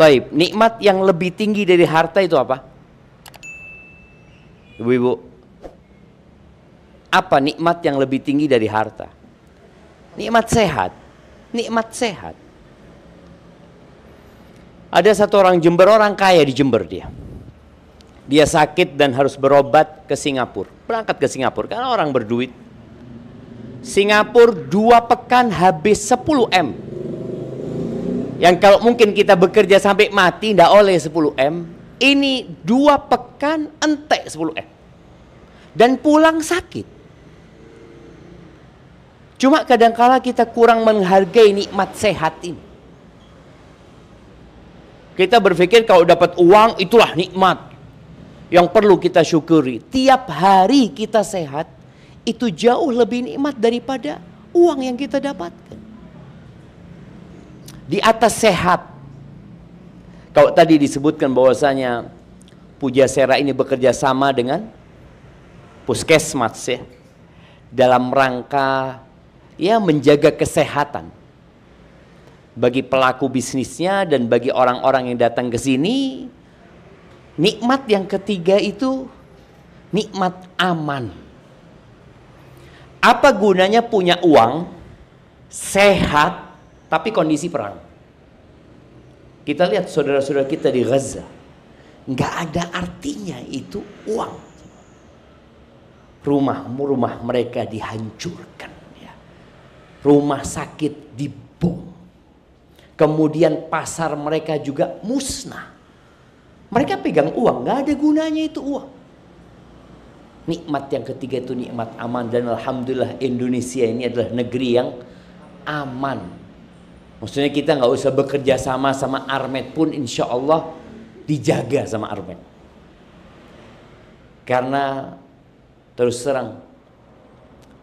Taib, nikmat yang lebih tinggi dari harta itu apa? Ibu-ibu, apa nikmat yang lebih tinggi dari harta? Nikmat sehat. Nikmat sehat. Ada satu orang Jember, orang kaya di Jember dia. Dia sakit dan harus berobat ke Singapura. Berangkat ke Singapura karena orang berduit. Singapura 2 pekan habis 10 M. Yang kalau mungkin kita bekerja sampai mati tidak oleh 10 M. Ini 2 pekan entek 10 M. Dan pulang sakit. Cuma kadangkala kita kurang menghargai nikmat sehat ini. Kita berpikir kalau dapat uang itulah nikmat yang perlu kita syukuri. Tiap hari kita sehat itu jauh lebih nikmat daripada uang yang kita dapatkan. Di atas sehat. Kalau tadi disebutkan bahwasanya Pujasera ini bekerja sama dengan Puskesmas ya, dalam rangka ya menjaga kesehatan bagi pelaku bisnisnya dan bagi orang-orang yang datang ke sini. Nikmat yang ketiga itu nikmat aman. Apa gunanya punya uang, sehat, tapi kondisi perang? Kita lihat saudara-saudara kita di Gaza, nggak ada artinya itu uang. Rumah mereka dihancurkan, ya. Rumah sakit dibom. Kemudian pasar mereka juga musnah. Mereka pegang uang, nggak ada gunanya itu uang. Nikmat yang ketiga itu nikmat aman, dan alhamdulillah Indonesia ini adalah negeri yang aman. Maksudnya kita nggak usah bekerja sama Armed pun insya Allah dijaga sama Armed. Karena terus terang,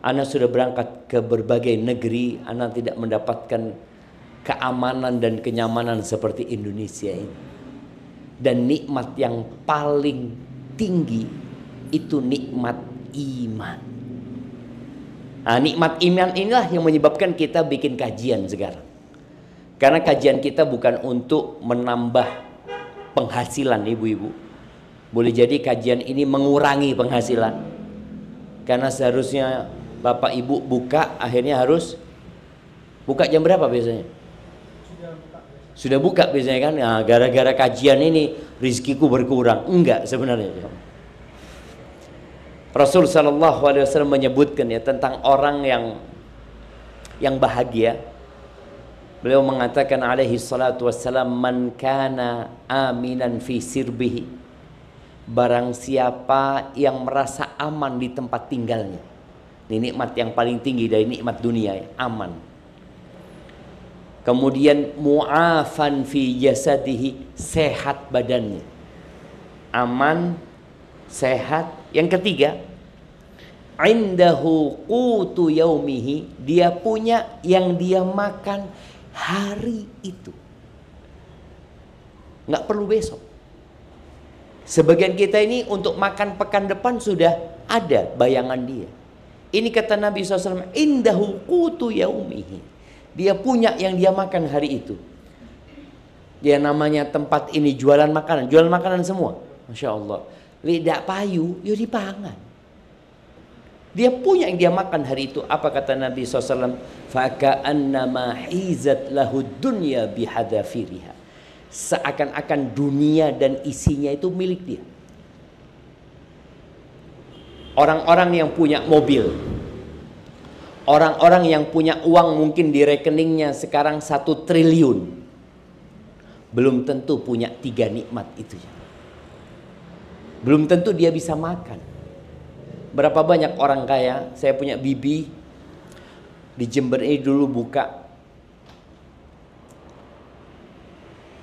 Ana sudah berangkat ke berbagai negeri, Ana tidak mendapatkan keamanan dan kenyamanan seperti Indonesia ini. Dan nikmat yang paling tinggi itu nikmat iman. Nah, nikmat iman inilah yang menyebabkan kita bikin kajian sekarang. Karena kajian kita bukan untuk menambah penghasilan ibu-ibu. Boleh jadi kajian ini mengurangi penghasilan. Karena seharusnya bapak ibu buka, akhirnya harus buka jam berapa biasanya? Sudah buka biasanya kan. Nah, gara-gara kajian ini rizkiku berkurang. Enggak sebenarnya. Rasul sallallahu alaihi wasallam menyebutkan ya tentang orang yang bahagia. Beliau mengatakan alaihi salatu wassalam, man kana aminan fi sirbihi, barang siapa yang merasa aman di tempat tinggalnya. Ini nikmat yang paling tinggi dari nikmat dunia ya, aman. Kemudian mu'afan fi jasadihi, sehat badannya, aman, sehat. Yang ketiga, indahu qutu yaumihi, dia punya yang dia makan hari itu, nggak perlu besok. Sebagian kita ini untuk makan pekan depan sudah ada bayangan dia. Ini kata Nabi SAW, indahu qutu yaumihi, dia punya yang dia makan hari itu. Dia namanya tempat ini jualan makanan semua, Masya Allah. Lidah payu, yo dipangan. Dia punya yang dia makan hari itu. Apa kata Nabi SAW? Faka'annama hizat lahud dunya bihadafiriha. Seakan-akan dunia dan isinya itu milik dia. Orang-orang yang punya mobil, orang-orang yang punya uang mungkin di rekeningnya sekarang 1 triliun, belum tentu punya 3 nikmat itu. Belum tentu dia bisa makan. Berapa banyak orang kaya, saya punya bibi di Jember ini dulu buka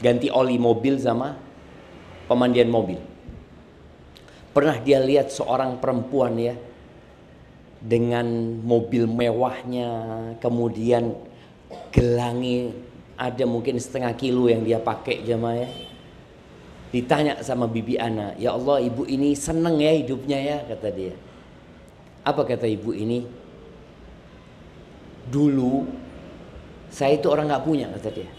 ganti oli mobil sama pemandian mobil. Pernah dia lihat seorang perempuan ya, dengan mobil mewahnya, kemudian gelangi ada mungkin 1/2 kilo yang dia pakai jamaah ya. Ditanya sama bibi ana, ya Allah ibu ini seneng ya hidupnya ya, kata dia. Apa kata ibu ini? Dulu saya itu orang nggak punya, kata dia.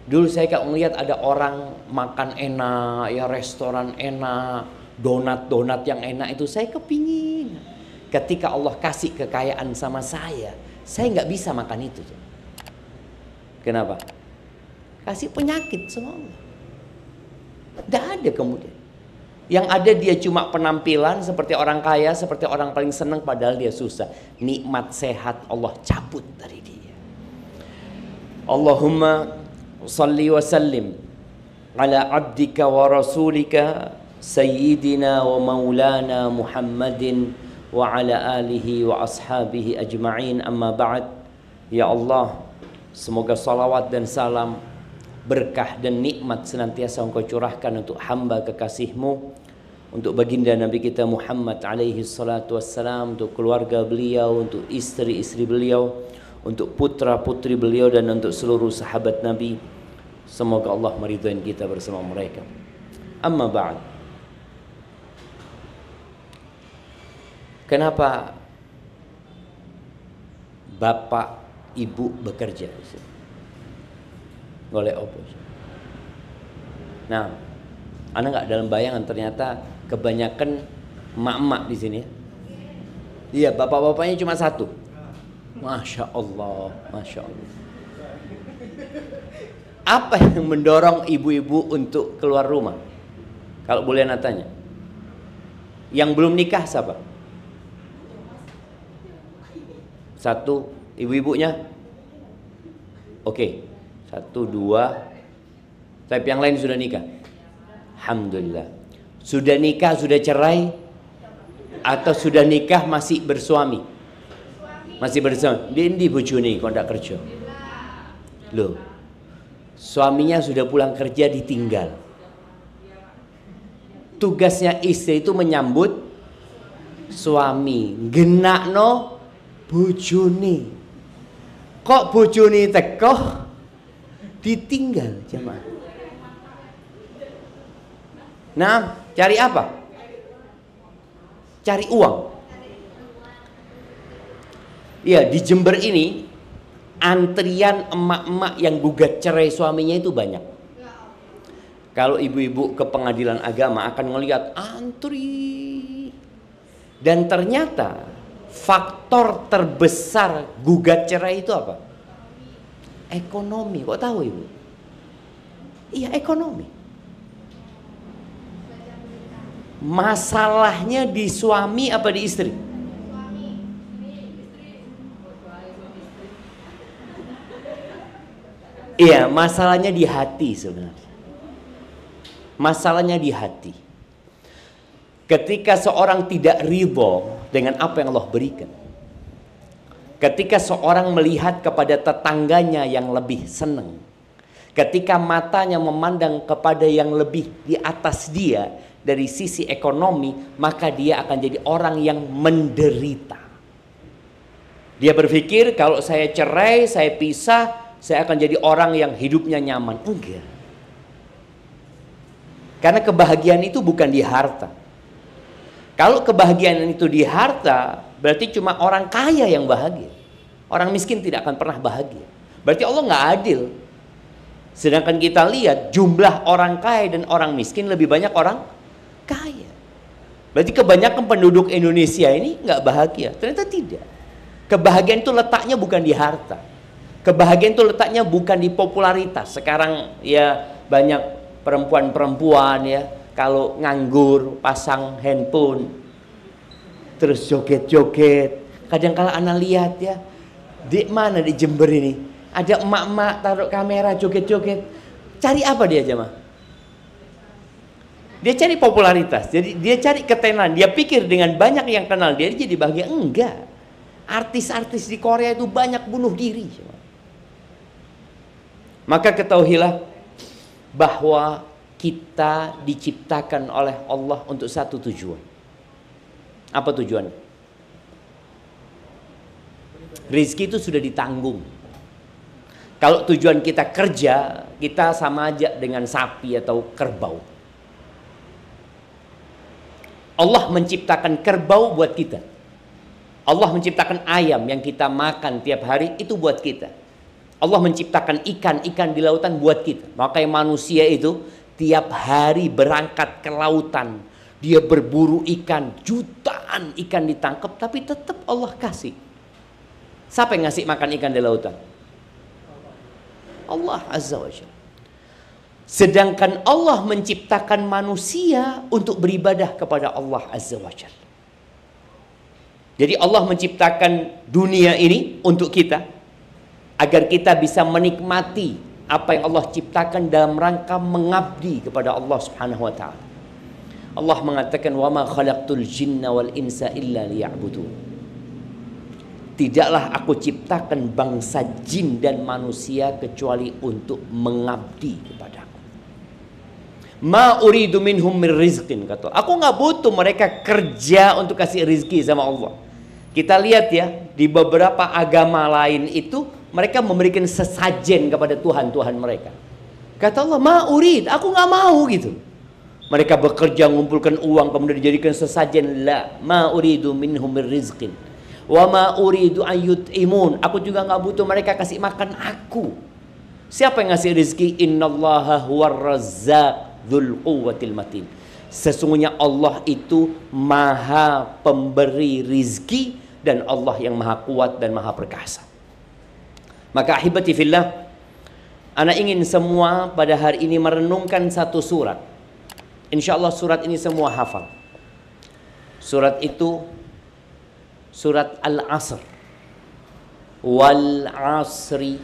Dulu saya kalau melihat ada orang makan enak, ya restoran enak, donat-donat yang enak itu saya kepingin. Ketika Allah kasih kekayaan sama saya nggak bisa makan itu. Kenapa? Kasih penyakit sama Allah. Tidak ada kemudian. Yang ada dia cuma penampilan seperti orang kaya, seperti orang paling senang padahal dia susah. Nikmat sehat Allah cabut dari dia. Allahumma salli wa sallim ala abdika wa rasulika sayyidina wa maulana Muhammadin wa ala alihi wa ashabihi ajma'in, amma ba'd. Ya Allah, semoga salawat dan salam, berkah dan nikmat senantiasa Engkau curahkan untuk hamba kekasih-Mu, untuk baginda Nabi kita Muhammad alaihi salatu wassalam, untuk keluarga beliau, untuk istri-istri beliau, untuk putra-putri beliau, dan untuk seluruh sahabat Nabi. Semoga Allah meridhai kita bersama mereka. Amma ba'd. Kenapa bapak ibu bekerja? Oleh opus. Nah, Anda nggak dalam bayangan ternyata kebanyakan emak-emak di sini. Iya, bapak-bapaknya cuma satu. Masya Allah, Masya Allah. Apa yang mendorong ibu-ibu untuk keluar rumah? Kalau boleh Anda tanya. Yang belum nikah siapa? Satu, ibu-ibunya? Oke. 1, 2. Tapi yang lain sudah nikah. Alhamdulillah. Sudah nikah, sudah cerai, atau sudah nikah masih bersuami? Masih bersuami. Di bojone kok ndak kerja. Loh. Suaminya sudah pulang kerja ditinggal. Tugasnya istri itu menyambut suami, genakno bojone. Kok bojone teko ditinggal jemaah. Nah, cari apa? Cari uang. Iya, di Jember ini antrian emak-emak yang gugat cerai suaminya itu banyak. Kalau ibu-ibu ke pengadilan agama akan melihat antri. Dan ternyata faktor terbesar gugat cerai itu apa? Ekonomi. Kok tahu ibu? Iya, ekonomi. Masalahnya di suami apa di istri? Iya, masalahnya di hati sebenarnya. Masalahnya di hati. Ketika seorang tidak ridho dengan apa yang Allah berikan, ketika seorang melihat kepada tetangganya yang lebih senang, ketika matanya memandang kepada yang lebih di atas dia dari sisi ekonomi, maka dia akan jadi orang yang menderita. Dia berpikir kalau saya cerai, saya pisah, saya akan jadi orang yang hidupnya nyaman. Enggak. Karena kebahagiaan itu bukan di harta. Kalau kebahagiaan itu di harta, berarti cuma orang kaya yang bahagia. Orang miskin tidak akan pernah bahagia. Berarti Allah nggak adil. Sedangkan kita lihat jumlah orang kaya dan orang miskin lebih banyak orang kaya. Berarti kebanyakan penduduk Indonesia ini nggak bahagia. Ternyata tidak. Kebahagiaan itu letaknya bukan di harta. Kebahagiaan itu letaknya bukan di popularitas. Sekarang ya banyak perempuan-perempuan ya, kalau nganggur pasang handphone terus joget-joget. Kadang-kala anak lihat ya, di mana di Jember ini ada emak-emak taruh kamera joget-joget. Cari apa dia jemaah? Dia cari popularitas. Jadi dia cari ketenaran. Dia pikir dengan banyak yang kenal dia jadi bahagia. Enggak. Artis-artis di Korea itu banyak bunuh diri. Maka ketahuilah bahwa kita diciptakan oleh Allah untuk satu tujuan. Apa tujuan? Rizki itu sudah ditanggung. Kalau tujuan kita kerja, kita sama aja dengan sapi atau kerbau. Allah menciptakan kerbau buat kita. Allah menciptakan ayam yang kita makan tiap hari itu buat kita. Allah menciptakan ikan-ikan di lautan buat kita. Makanya manusia itu tiap hari berangkat ke lautan. Dia berburu ikan, jutaan ikan ditangkap, tapi tetap Allah kasih. Siapa yang ngasih makan ikan di lautan? Allah Azza wa Jalla. Sedangkan Allah menciptakan manusia untuk beribadah kepada Allah Azza wa Jalla. Jadi Allah menciptakan dunia ini untuk kita, agar kita bisa menikmati apa yang Allah ciptakan dalam rangka mengabdi kepada Allah Subhanahu wa taala. Allah mengatakan, "Wa ma khalaqtul jinna wal insa illa liya'budun." Tidaklah aku ciptakan bangsa jin dan manusia kecuali untuk mengabdi kepadaku. Ma uridu minhum min rizqin, kata. Aku nggak butuh mereka kerja untuk kasih rizki sama Allah. Kita lihat ya, di beberapa agama lain itu mereka memberikan sesajen kepada Tuhan-Tuhan mereka. Kata Allah, ma urid, aku nggak mau gitu. Mereka bekerja mengumpulkan uang kemudian dijadikan sesajen. La ma uridu minhum min rizqin wa ma uridu an yut'imun. Aku juga nggak butuh mereka kasih makan aku. Siapa yang ngasih rizki? Innallaha huwar razzaq dzul quwwatil matin. Sesungguhnya Allah itu maha pemberi rizki dan Allah yang maha kuat dan maha perkasa. Maka ahibati fillah, ana ingin semua pada hari ini merenungkan satu surat. Insya Allah surat ini semua hafal. Surat itu surat Al-Asr. Wal asri,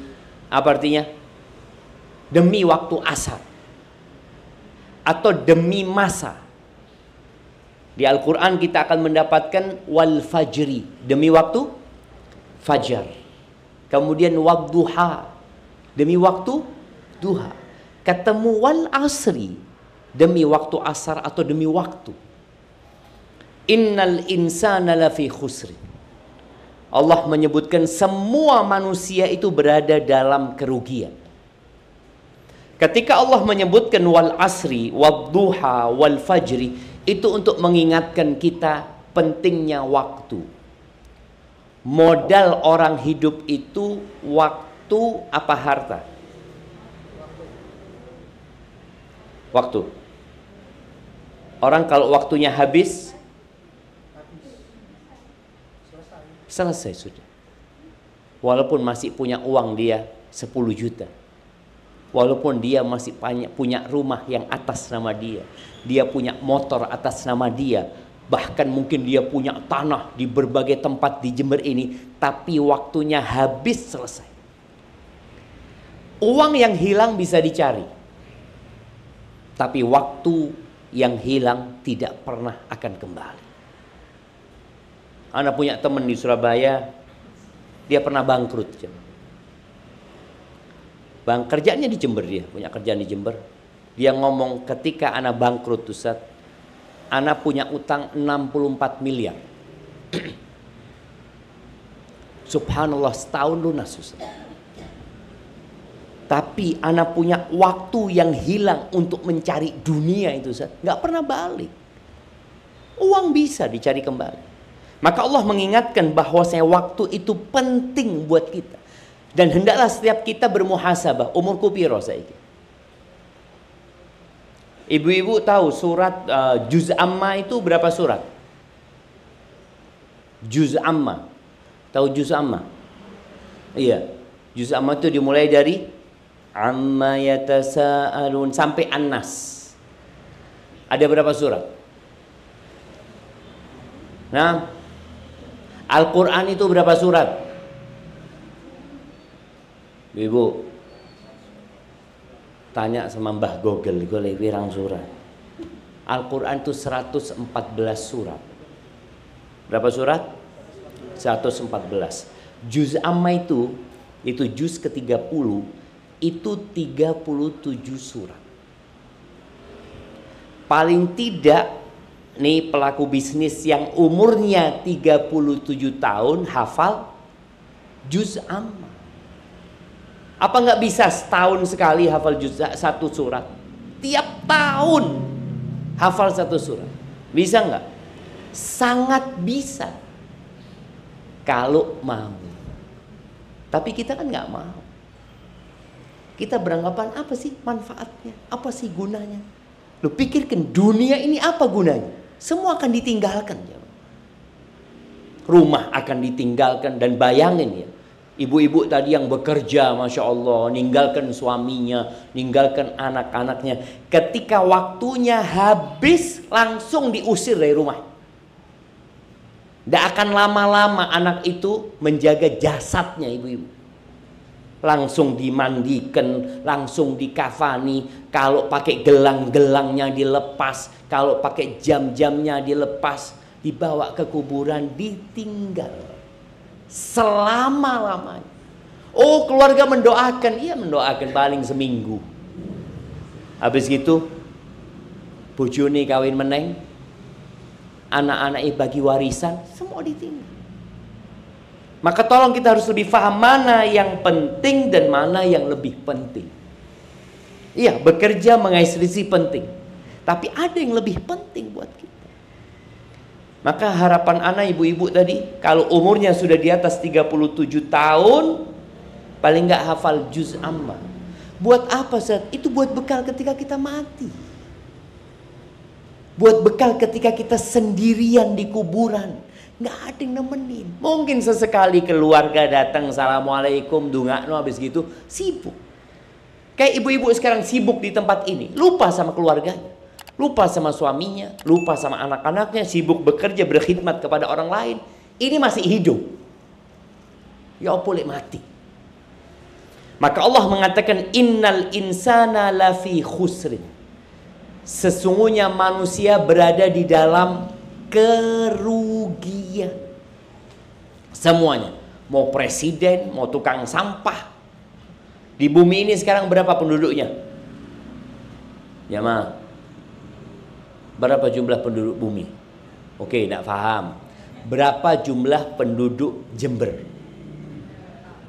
apa artinya? Demi waktu asar atau demi masa. Di Al-Quran kita akan mendapatkan wal fajri, demi waktu fajar. Kemudian wadduha, demi waktu duha. Ketemu wal asri, demi waktu asar atau demi waktu. Innal insana lafi khusri. Allah menyebutkan semua manusia itu berada dalam kerugian. Ketika Allah menyebutkan wal asri, wadduha, wal fajri, itu untuk mengingatkan kita pentingnya waktu. Modal orang hidup itu waktu apa harta? Waktu. Orang kalau waktunya habis, selesai sudah. Walaupun masih punya uang dia 10 juta. Walaupun dia masih punya rumah yang atas nama dia, dia punya motor atas nama dia, bahkan mungkin dia punya tanah di berbagai tempat di Jember ini, tapi waktunya habis, selesai. Uang yang hilang bisa dicari, tapi waktu yang hilang tidak pernah akan kembali. Ana punya teman di Surabaya, dia pernah bangkrut. Kerjanya di Jember, dia punya kerjaan di Jember. Dia ngomong, ketika ana bangkrut Ustaz, ana punya utang 64 miliar. Subhanallah, setahun lunas Ustaz. Tapi ana punya waktu yang hilang untuk mencari dunia itu Ustaz, nggak pernah balik. Uang bisa dicari kembali. Maka Allah mengingatkan bahwa waktu itu penting buat kita. Dan hendaklah setiap kita bermuhasabah, umurku piro saiki. Ibu-ibu tahu surat Juz Amma itu berapa surat? Juz Amma. Tahu Juz Amma? Iya. Juz Amma itu dimulai dari Amma yatasaalun sampai An-Nas. Ada berapa surat? Nah, Al-Quran itu berapa surat? Ibu tanya sama Mbah Google, golek pirang surat. Al-Quran itu 114 surat. Berapa surat? 114. Juz Amma itu juz ke-30, itu 37 surat. Paling tidak nih pelaku bisnis yang umurnya 37 tahun hafal Juz Amma. Apa nggak bisa setahun sekali hafal satu surat? Tiap tahun hafal satu surat. Bisa nggak? Sangat bisa. Kalau mau. Tapi kita kan nggak mau. Kita beranggapan apa sih manfaatnya? Apa sih gunanya? Lu pikirkan dunia ini apa gunanya? Semua akan ditinggalkan. Rumah akan ditinggalkan. Dan bayangin ya, ibu-ibu tadi yang bekerja, Masya Allah, ninggalkan suaminya, ninggalkan anak-anaknya. Ketika waktunya habis, langsung diusir dari rumah. Tidak akan lama-lama anak itu menjaga jasadnya ibu-ibu. Langsung dimandikan, langsung dikafani. Kalau pakai gelang-gelangnya dilepas, kalau pakai jam-jamnya dilepas, dibawa ke kuburan, ditinggal selama-lamanya. Oh, keluarga mendoakan, iya mendoakan paling seminggu. Habis gitu bojone kawin meneng, anak-anaknya bagi warisan, semua ditinggal. Maka tolong kita harus lebih paham mana yang penting dan mana yang lebih penting. Iya, bekerja mengais rezeki penting, tapi ada yang lebih penting buat kita. Maka harapan anak ibu-ibu tadi, kalau umurnya sudah di atas 37 tahun, paling nggak hafal juz amma. Buat apa Ustaz? Itu buat bekal ketika kita mati. Buat bekal ketika kita sendirian di kuburan. Nggak ada yang nemenin. Mungkin sesekali keluarga datang, assalamualaikum, dungakno, habis gitu sibuk. Kayak ibu-ibu sekarang sibuk di tempat ini, lupa sama keluarganya, lupa sama suaminya, lupa sama anak-anaknya, sibuk bekerja, berkhidmat kepada orang lain. Ini masih hidup, ya boleh mati. Maka Allah mengatakan innal insana lafi khusrin. Sesungguhnya manusia berada di dalam kerugian. Semuanya, mau presiden, mau tukang sampah. Di bumi ini sekarang berapa penduduknya? Ya ma, berapa jumlah penduduk bumi? Oke, tidak paham. Berapa jumlah penduduk Jember?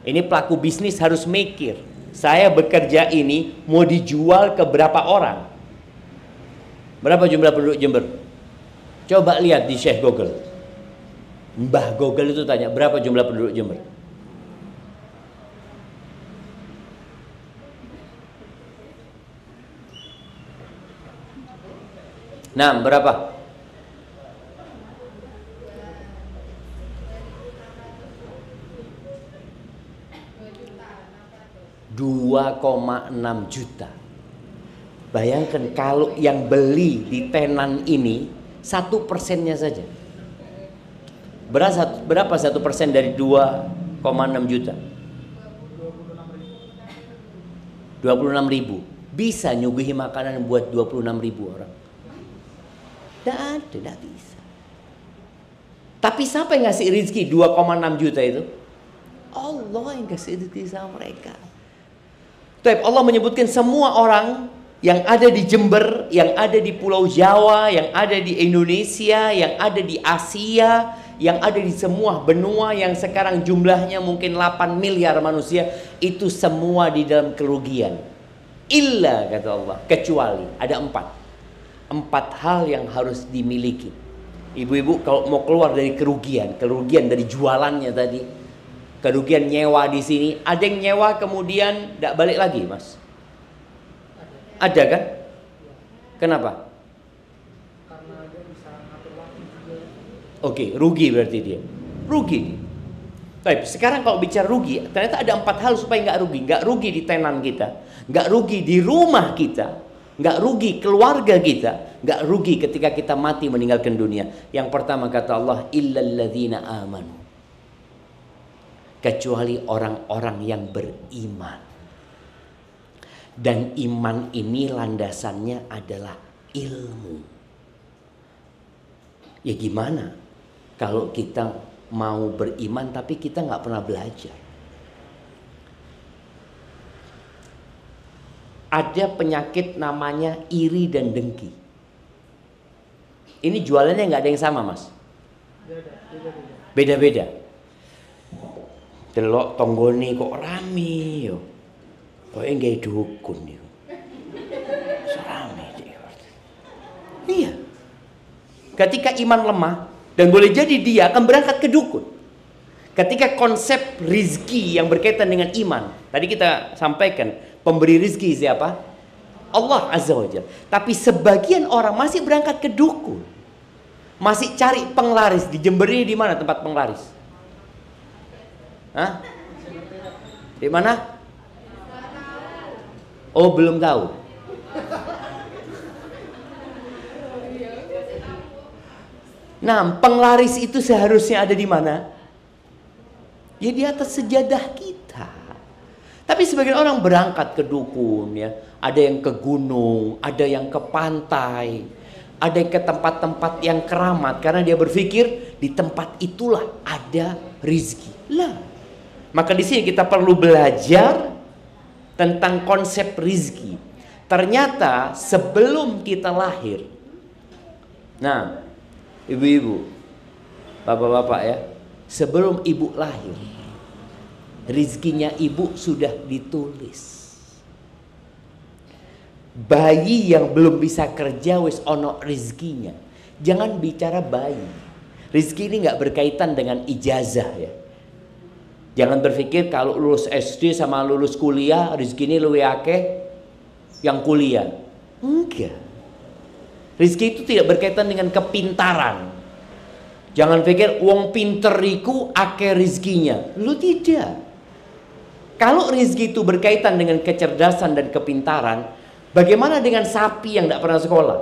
Ini pelaku bisnis harus mikir. Saya bekerja ini mau dijual ke berapa orang? Berapa jumlah penduduk Jember? Coba lihat di Syekh Google. Mbah Google itu tanya, berapa jumlah penduduk Jember? Nah, berapa? $2,6 juta. Bayangkan kalau yang beli di tenan ini 1%-nya saja. Berapa 1% dari 2,6 juta? 26.000. Bisa nyuguhi makanan buat 26.000 orang? Tidak bisa. Tapi siapa yang ngasih rezeki 2,6 juta itu? Allah yang kasih rezeki sama mereka. Allah menyebutkan semua orang yang ada di Jember, yang ada di Pulau Jawa, yang ada di Indonesia, yang ada di Asia, yang ada di semua benua yang sekarang jumlahnya mungkin 8 miliar manusia, itu semua di dalam kerugian. Illa, kata Allah, kecuali ada 4 hal yang harus dimiliki. Ibu-ibu kalau mau keluar dari kerugian dari jualannya tadi, kerugian nyewa di sini, ada yang nyewa kemudian tidak balik lagi, Mas. Ada kan? Kenapa? Karena dia bisa ngatur waktu juga. Oke, rugi berarti dia. Rugi. Baik, sekarang kalau bicara rugi, ternyata ada 4 hal supaya nggak rugi. Nggak rugi di tenan kita, nggak rugi di rumah kita, nggak rugi keluarga kita, nggak rugi ketika kita mati meninggalkan dunia. Yang pertama kata Allah, illalladzina amanu. Kecuali orang-orang yang beriman. Dan iman ini landasannya adalah ilmu. Ya gimana kalau kita mau beriman tapi kita nggak pernah belajar? Ada penyakit namanya iri dan dengki. Ini jualannya nggak ada yang sama, Mas. Beda-beda. Delok tonggone kok rame yo. Kok enggak dukun yo. Serame dia. Iya. Ketika iman lemah dan boleh jadi dia akan berangkat ke dukun. Ketika konsep rizki yang berkaitan dengan iman, tadi kita sampaikan Pemberi rizki siapa? Allah Azza wa Jalla. Tapi sebagian orang masih berangkat ke dukun. Masih cari penglaris. Di Jember ini di mana tempat penglaris? Hah? Di mana? Oh, belum tahu. Nah, penglaris itu seharusnya ada di mana? Ya di atas sejadah kita. Tapi sebagian orang berangkat ke dukun ya. Ada yang ke gunung, ada yang ke pantai, ada yang ke tempat-tempat yang keramat. Karena dia berpikir di tempat itulah ada rizki. Lah, maka di sini kita perlu belajar tentang konsep rizki. Ternyata sebelum kita lahir, nah, ibu-ibu, bapak-bapak ya, sebelum ibu lahir, rizkinya ibu sudah ditulis. Bayi yang belum bisa kerja wis ono rizkinya. Jangan bicara bayi. Rizki ini nggak berkaitan dengan ijazah ya. Jangan berpikir kalau lulus SD sama lulus kuliah rizki ini luwih akeh yang kuliah. Enggak. Rizki itu tidak berkaitan dengan kepintaran. Jangan pikir wong pinter iku akeh rizkinya. Lu tidak. Kalau rizki itu berkaitan dengan kecerdasan dan kepintaran, bagaimana dengan sapi yang tidak pernah sekolah?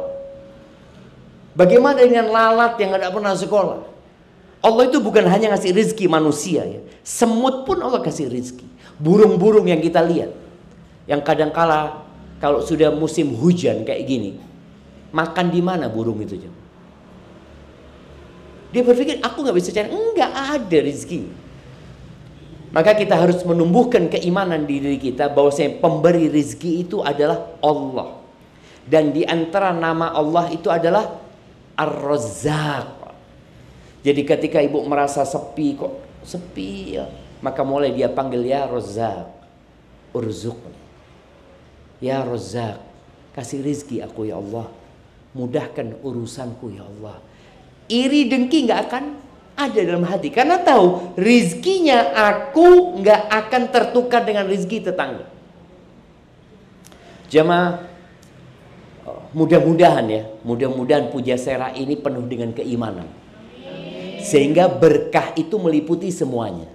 Bagaimana dengan lalat yang tidak pernah sekolah? Allah itu bukan hanya ngasih rizki manusia ya. Semut pun Allah kasih rizki. Burung-burung yang kita lihat, yang kadangkala kalau sudah musim hujan kayak gini, makan di mana burung itu? Dia berpikir aku nggak bisa cari. Enggak ada rizki. Maka kita harus menumbuhkan keimanan di diri kita bahwa pemberi rizki itu adalah Allah. Dan di antara nama Allah itu adalah Ar-Razzaq. Jadi ketika ibu merasa sepi, kok sepi ya, maka mulai dia panggil ya Razzaq, urzuqni. Ya Razzaq, kasih rizki aku ya Allah. Mudahkan urusanku ya Allah. Iri dengki nggak akan ada dalam hati, karena tahu rizkinya aku nggak akan tertukar dengan rizki tetangga. Jemaah, mudah-mudahan ya, mudah-mudahan Pujasera ini penuh dengan keimanan, sehingga berkah itu meliputi semuanya.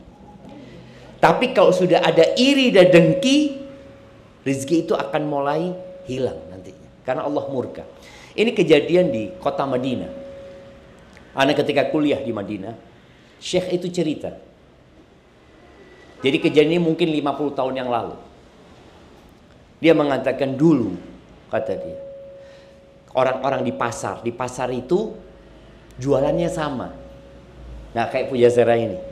Tapi kalau sudah ada iri dan dengki, rizki itu akan mulai hilang nantinya, karena Allah murka. Ini kejadian di kota Madinah. Anak ketika kuliah di Madinah, Syekh itu cerita. Jadi kejadian ini mungkin 50 tahun yang lalu. Dia mengatakan dulu, kata dia, orang-orang di pasar itu jualannya sama. Nah kayak Pujasera ini.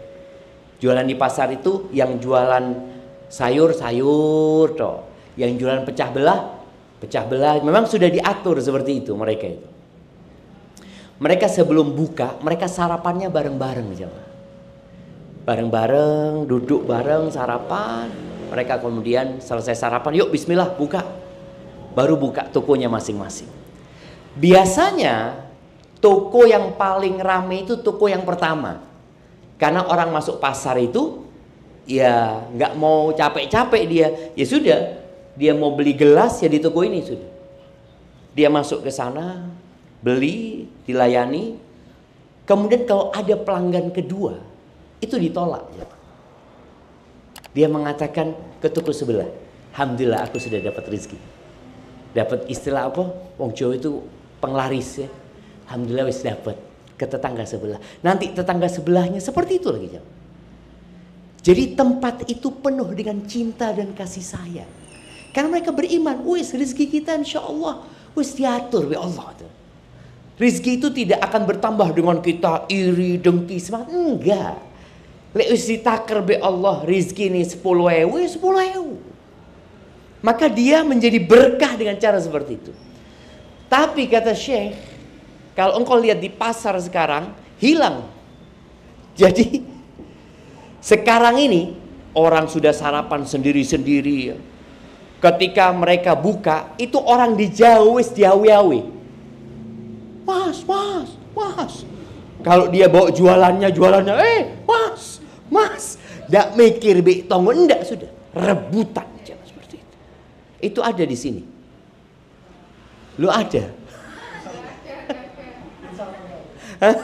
Jualan di pasar itu yang jualan sayur-sayur toh. Yang jualan pecah belah. Memang sudah diatur seperti itu mereka itu. Mereka sebelum buka, mereka sarapannya bareng-bareng. Bareng-bareng, duduk bareng, sarapan. Mereka kemudian selesai sarapan, yuk bismillah buka. Baru buka tokonya masing-masing. Biasanya toko yang paling rame itu toko yang pertama. Karena orang masuk pasar itu, ya nggak mau capek-capek dia. Ya sudah, dia mau beli gelas ya di toko ini sudah. Dia masuk ke sana, beli, dilayani. Kemudian kalau ada pelanggan kedua, itu ditolak. Dia mengatakan ke toko sebelah, alhamdulillah aku sudah dapat rezeki. Dapat istilah apa? Wong Jawa itu penglaris ya. Alhamdulillah wis dapat ke tetangga sebelah. Nanti tetangga sebelahnya seperti itu lagi. Jadi tempat itu penuh dengan cinta dan kasih sayang. Karena mereka beriman, wis rezeki kita insya Allah wis diatur oleh Allah. Rizki itu tidak akan bertambah dengan kita iri, dengki, semangat. Enggak. Lek wis ditaker be Allah rizki ini 10.000, 10.000. Maka dia menjadi berkah dengan cara seperti itu. Tapi kata Syekh, kalau engkau lihat di pasar sekarang, hilang. Jadi sekarang ini orang sudah sarapan sendiri-sendiri. Ketika mereka buka, itu orang dijauh wis diawi-awi. Mas. Kalau dia bawa jualannya, mas. Nggak mikir tonggo, enggak sudah. Rebutan, jangan seperti itu. Itu ada di sini. Lu ada?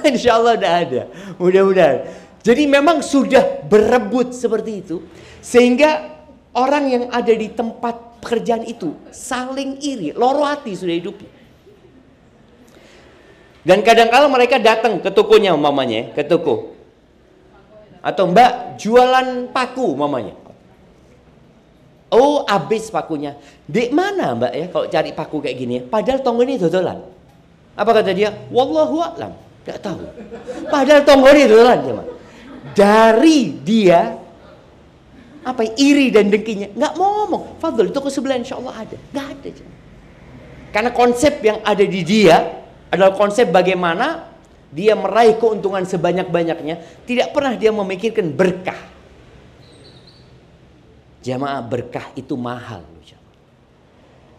Insya Allah udah ada. Mudah-mudahan. Jadi memang sudah berebut seperti itu. Sehingga orang yang ada di tempat pekerjaan itu saling iri. Loro hati sudah hidupnya. Dan kadang-kala mereka datang ke tokonya mamanya, ke toko. Atau mbak jualan paku mamanya. Oh habis pakunya. Dek mana mbak ya kalau cari paku kayak gini ya. Padahal tonggo ini dodolan. Apa kata dia? Wallahu a'lam. Gak tahu. Padahal tonggo ini dodolan. Dari dia apa iri dan dengkinya. Gak mau ngomong. Fadl toko sebelah insya Allah ada. Gak ada. Karena konsep yang ada di dia adalah konsep bagaimana dia meraih keuntungan sebanyak-banyaknya. Tidak pernah dia memikirkan berkah. Jamaah, berkah itu mahal.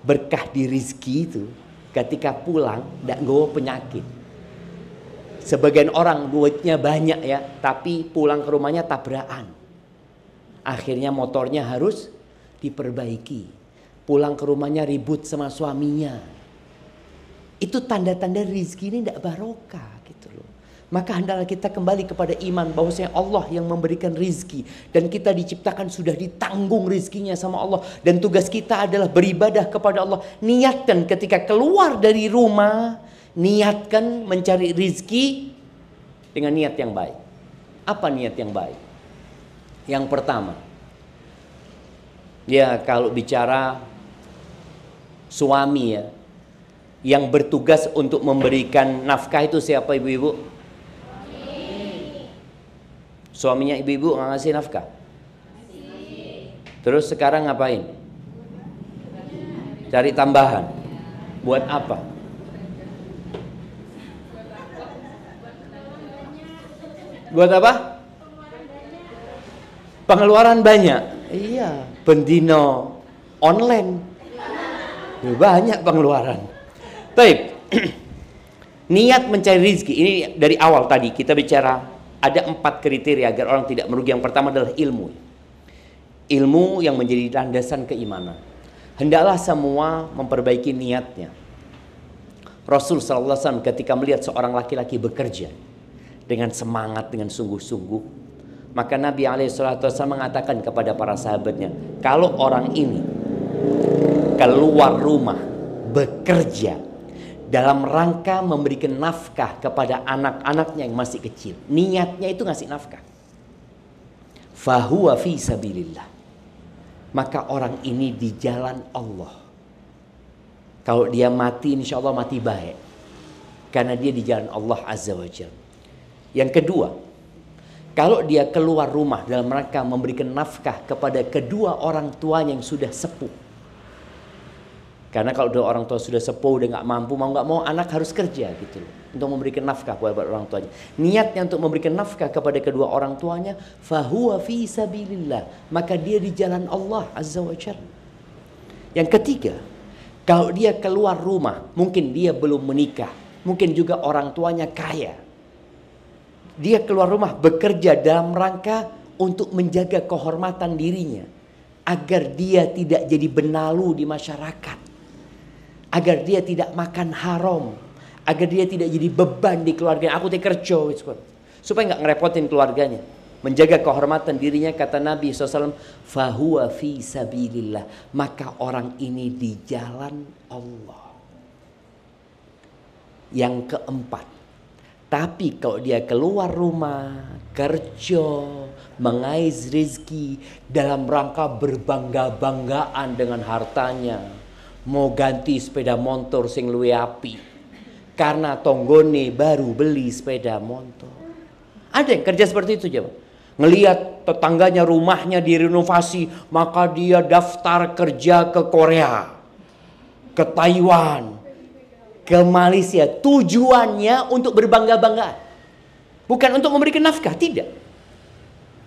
Berkah di rizki itu ketika pulang tidak nggawa penyakit. Sebagian orang duitnya banyak ya, tapi pulang ke rumahnya tabrakan. Akhirnya motornya harus diperbaiki. Pulang ke rumahnya ribut sama suaminya. Itu tanda-tanda rizki ini tidak barokah gitu loh. Maka hendaklah kita kembali kepada iman bahwasanya Allah yang memberikan rizki. Dan kita diciptakan sudah ditanggung rizkinya sama Allah. Dan tugas kita adalah beribadah kepada Allah. Niatkan ketika keluar dari rumah. Niatkan mencari rizki dengan niat yang baik. Apa niat yang baik? Yang pertama. Ya kalau bicara suami ya. Yang bertugas untuk memberikan nafkah itu siapa ibu-ibu? Suaminya ibu-ibu nggak ngasih nafkah. Terus sekarang ngapain? Cari tambahan. Buat apa? Buat apa? Pengeluaran banyak. Iya, bendino online. Banyak pengeluaran. Baik. Niat mencari rezeki. Ini dari awal tadi kita bicara. Ada 4 kriteria agar orang tidak merugi. Yang pertama adalah ilmu. Ilmu yang menjadi landasan keimanan. Hendaklah semua memperbaiki niatnya. Rasul SAW ketika melihat seorang laki-laki bekerja dengan semangat, dengan sungguh-sungguh, maka Nabi SAW mengatakan kepada para sahabatnya, kalau orang ini keluar rumah bekerja dalam rangka memberikan nafkah kepada anak-anaknya yang masih kecil. Niatnya itu ngasih nafkah. Fahuwa fi sabilillah. Maka orang ini di jalan Allah. Kalau dia mati insya Allah mati baik. Karena dia di jalan Allah Azza wa Jalla. Yang kedua. Kalau dia keluar rumah dalam rangka memberikan nafkah kepada kedua orang tuanya yang sudah sepuh. Karena kalau udah orang tua sudah sepuh, udah nggak mampu, mau nggak mau anak harus kerja gitu loh, untuk memberikan nafkah kepada orang tuanya. Niatnya untuk memberikan nafkah kepada kedua orang tuanya, fahuwa fi sabilillah, maka dia di jalan Allah Azza wa Jalla. Yang ketiga, kalau dia keluar rumah, mungkin dia belum menikah, mungkin juga orang tuanya kaya. Dia keluar rumah bekerja dalam rangka untuk menjaga kehormatan dirinya, agar dia tidak jadi benalu di masyarakat. Agar dia tidak makan haram, agar dia tidak jadi beban di keluarganya. Aku kerja supaya nggak ngerepotin keluarganya, menjaga kehormatan dirinya. Kata Nabi SAW, fahuwa fi sabilillah, maka orang ini di jalan Allah. Yang keempat, tapi kalau dia keluar rumah kerja, mengais rezeki dalam rangka berbangga-banggaan dengan hartanya, mau ganti sepeda motor sing luwe api karena tonggone baru beli sepeda motor. Ada yang kerja seperti itu coba. Ngelihat tetangganya rumahnya direnovasi, maka dia daftar kerja ke Korea, ke Taiwan, ke Malaysia. Tujuannya untuk berbangga-banggaan, bukan untuk memberikan nafkah, tidak.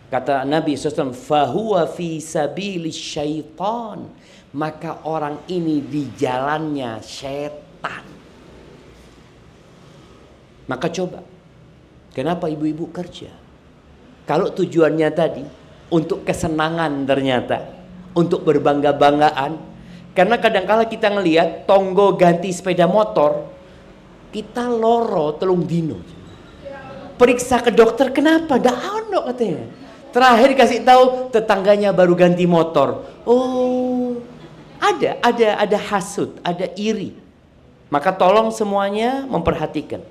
Kata Nabi SAW, fahuwa fi sabilis syaitan, maka orang ini di jalannya setan. Maka coba, kenapa ibu-ibu kerja? Kalau tujuannya tadi untuk kesenangan ternyata, untuk berbangga-banggaan, Karena kadangkala kita ngelihat tonggo ganti sepeda motor, kita loro telung dino. Periksa ke dokter, kenapa? Nggak ono katanya. Terakhir kasih tahu tetangganya baru ganti motor. Oh, ada hasut, ada iri. Maka tolong semuanya memperhatikan.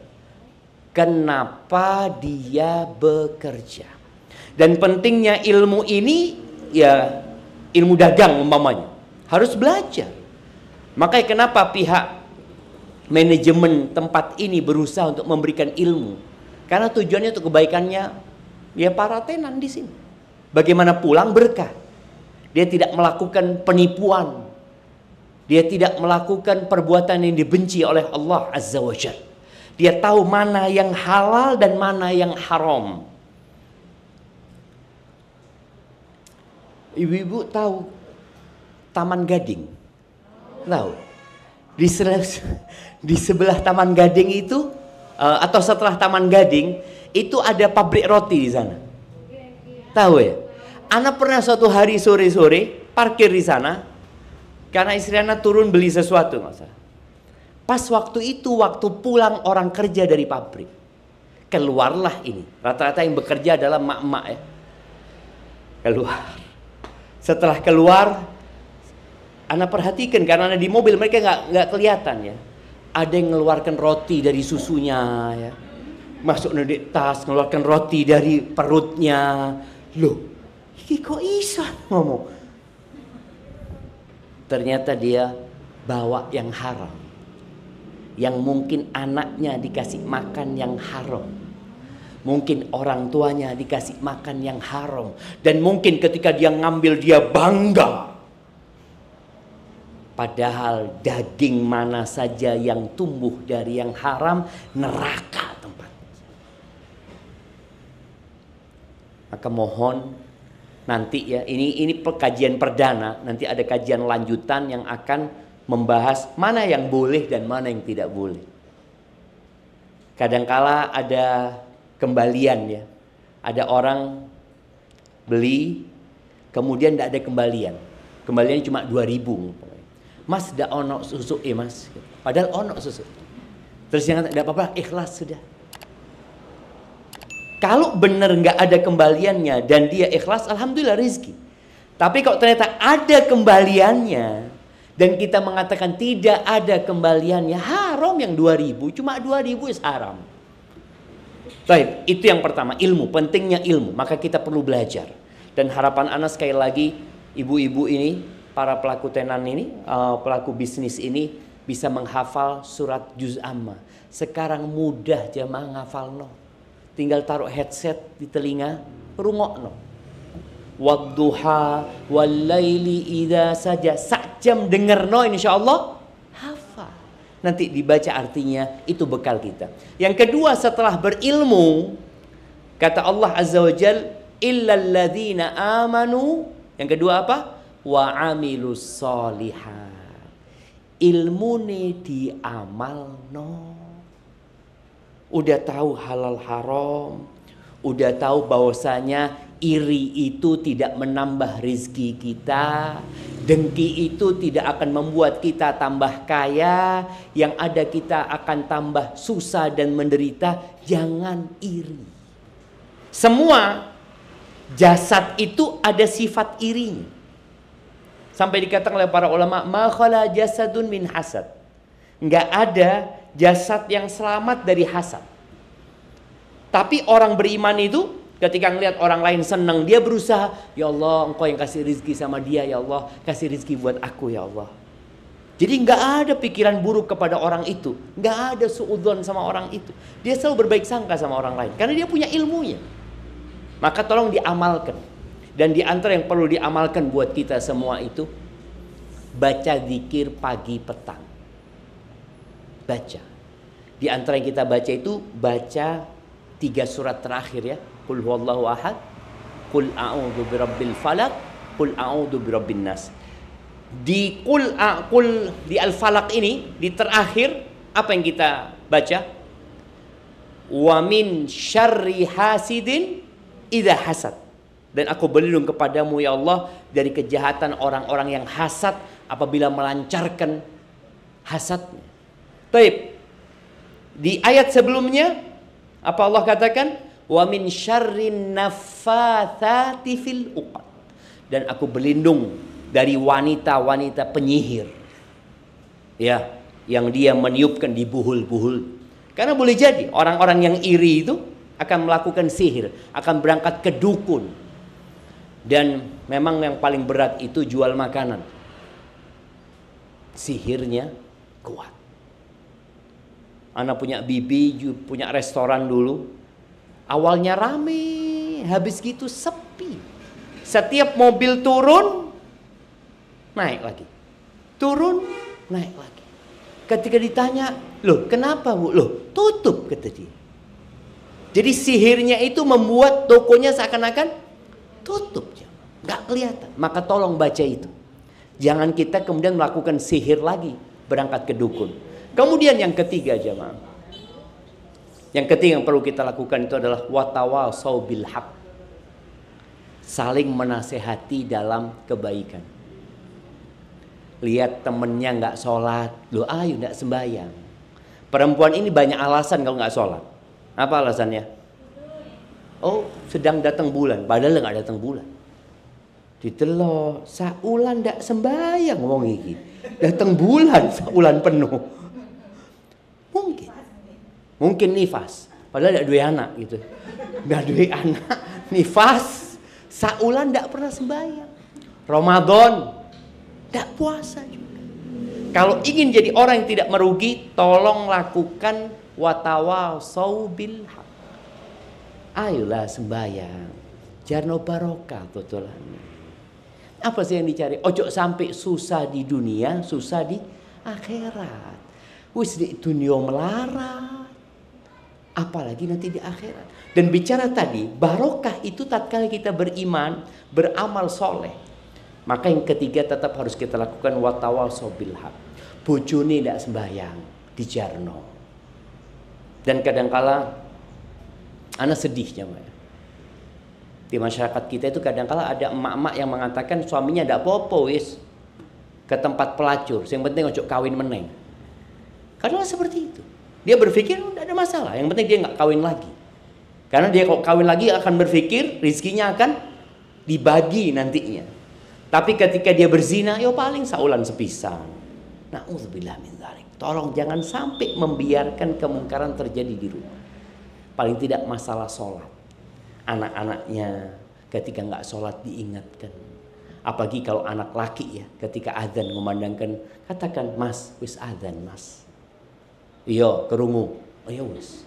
Kenapa dia bekerja? Dan pentingnya ilmu ini, ya ilmu dagang umpamanya. Harus belajar. Makanya kenapa pihak manajemen tempat ini berusaha untuk memberikan ilmu. Karena tujuannya untuk kebaikannya ya para tenan di sini. Bagaimana pulang berkah. Dia tidak melakukan penipuan. Dia tidak melakukan perbuatan yang dibenci oleh Allah Azza wa Jalla. Dia tahu mana yang halal dan mana yang haram. Ibu-ibu tahu Taman Gading? Tahu? Di sebelah Taman Gading itu, atau setelah Taman Gading, itu ada pabrik roti di sana. Tahu ya? Ana pernah suatu hari sore-sore parkir di sana, karena istri Ana turun beli sesuatu, nggak salah. Pas waktu itu, waktu pulang orang kerja dari pabrik, keluarlah ini. Rata-rata yang bekerja adalah mak-mak ya. Keluar. Setelah keluar, Ana perhatikan karena Ana di mobil mereka nggak kelihatan ya. Ada yang mengeluarkan roti dari susunya ya. Masuk di tas, mengeluarkan roti dari perutnya. Loh, ini kok iso ngomong? Ternyata dia bawa yang haram. Yang mungkin anaknya dikasih makan yang haram. Mungkin orang tuanya dikasih makan yang haram. Dan mungkin ketika dia ngambil dia bangga. Padahal daging mana saja yang tumbuh dari yang haram, neraka tempat. Maka mohon nanti ya, ini kajian perdana. Nanti ada kajian lanjutan yang akan membahas mana yang boleh dan mana yang tidak boleh. Kadangkala ada kembalian ya. Ada orang beli kemudian tidak ada kembalian. Kembaliannya cuma 2.000. Mas tidak ono susu mas. Padahal ono susu. Terus yang tidak apa-apa, ikhlas sudah. Kalau benar nggak ada kembaliannya dan dia ikhlas, alhamdulillah rezeki. Tapi kalau ternyata ada kembaliannya dan kita mengatakan tidak ada kembaliannya, haram yang 2.000, cuma 2.000 haram. Baik, itu yang pertama, ilmu, pentingnya ilmu. Maka kita perlu belajar. Dan harapan Ana sekali lagi, ibu-ibu ini, para pelaku tenan ini, pelaku bisnis ini bisa menghafal surat Juz Amma. Sekarang mudah jamaah ngafalno. Tinggal taruh headset di telinga, rungokno. Wadduha walaili idza saja. Sak jam dengerno insyaallah hafal. Nanti dibaca artinya, itu bekal kita. Yang kedua setelah berilmu, kata Allah Azza wa Jal, illal ladzina amanu. Yang kedua apa? Wa amilus solihat. Ilmune diamalno. Udah tahu halal haram, udah tahu bahwasanya iri itu tidak menambah rezeki kita, dengki itu tidak akan membuat kita tambah kaya, yang ada kita akan tambah susah dan menderita. Jangan iri. Semua jasad itu ada sifat irinya. Sampai dikatakan oleh para ulama, ma khala jasadun min hasad. Enggak ada jasad yang selamat dari hasad. Tapi orang beriman itu ketika melihat orang lain senang, dia berusaha, ya Allah, Engkau yang kasih rizki sama dia, ya Allah, kasih rizki buat aku, ya Allah. Jadi enggak ada pikiran buruk kepada orang itu, enggak ada suudzon sama orang itu. Dia selalu berbaik sangka sama orang lain karena dia punya ilmunya. Maka tolong diamalkan. Dan di antara yang perlu diamalkan buat kita semua itu, baca zikir pagi petang. Baca. Di antara yang kita baca itu, baca 3 surat terakhir ya. Qul huwallahu ahad, Qul a'udzu birabbil falaq, Qul a'udzu birabbin nas. Di di al-falaq ini, di terakhir, apa yang kita baca? Wa min syarri hasidin idza hasad. Dan aku berlindung kepadamu ya Allah dari kejahatan orang-orang yang hasad apabila melancarkan hasadnya. Baik. Di ayat sebelumnya apa Allah katakan? Wa min syarrin naffatsati fil uqad. Dan aku berlindung dari wanita-wanita penyihir. Ya, yang dia meniupkan di buhul-buhul. Karena boleh jadi orang-orang yang iri itu akan melakukan sihir, akan berangkat ke dukun. Dan memang yang paling berat itu jual makanan. Sihirnya kuat. Anak punya bibi, punya restoran dulu. Awalnya rame, habis gitu sepi. Setiap mobil turun, naik lagi. Turun, naik lagi. Ketika ditanya, loh kenapa bu? Loh tutup kata dia. Jadi sihirnya itu membuat tokonya seakan-akan tutup, nggak kelihatan. Maka tolong baca itu. Jangan kita kemudian melakukan sihir lagi, berangkat ke dukun. Kemudian yang ketiga jemaah. Yang ketiga yang perlu kita lakukan itu adalah watawasau bil haq. Saling menasehati dalam kebaikan. Lihat temennya nggak sholat, loh ayo nggak sembahyang. Perempuan ini banyak alasan kalau nggak sholat. Apa alasannya? Oh, sedang datang bulan, padahal nggak datang bulan. Ditelok, saulan ndak sembahyang ngomong iki. Datang bulan, saulan penuh. Mungkin nifas, padahal ndak dua anak gitu. Ndak dua anak, nifas, saulan ndak pernah sembahyang. Ramadan, ndak puasa juga. Kalau ingin jadi orang yang tidak merugi, tolong lakukan watawasau bil haq. Ayolah sembahyang, jarno barokah betulan. Apa sih yang dicari? Ojo sampai susah di dunia, susah di akhirat. Wis di dunia melarat, apalagi nanti di akhirat. Dan bicara tadi, barokah itu tatkala kita beriman, beramal soleh. Maka yang ketiga tetap harus kita lakukan watawasau bil haq. Bojone ndak sembahyang, di jarno. Dan kadangkala Ana sedihnya, di masyarakat kita itu kadang-kala ada emak-emak yang mengatakan suaminya ndak apa-apa wis ke tempat pelacur, yang penting ojo kawin meneng. Karena seperti itu. Dia berpikir tidak ada masalah, yang penting dia nggak kawin lagi. Karena dia kalau kawin lagi akan berpikir rizkinya akan dibagi nantinya. Tapi ketika dia berzina, ya paling saulan sepisan. Na'udzubillah min dzalik. Tolong jangan sampai membiarkan kemungkaran terjadi di rumah. Paling tidak masalah sholat. Anak-anaknya ketika nggak sholat diingatkan. Apalagi kalau anak laki ya, ketika adzan memandangkan, katakan mas, wis adzan mas. Iya, kerungu. Oh ya wis.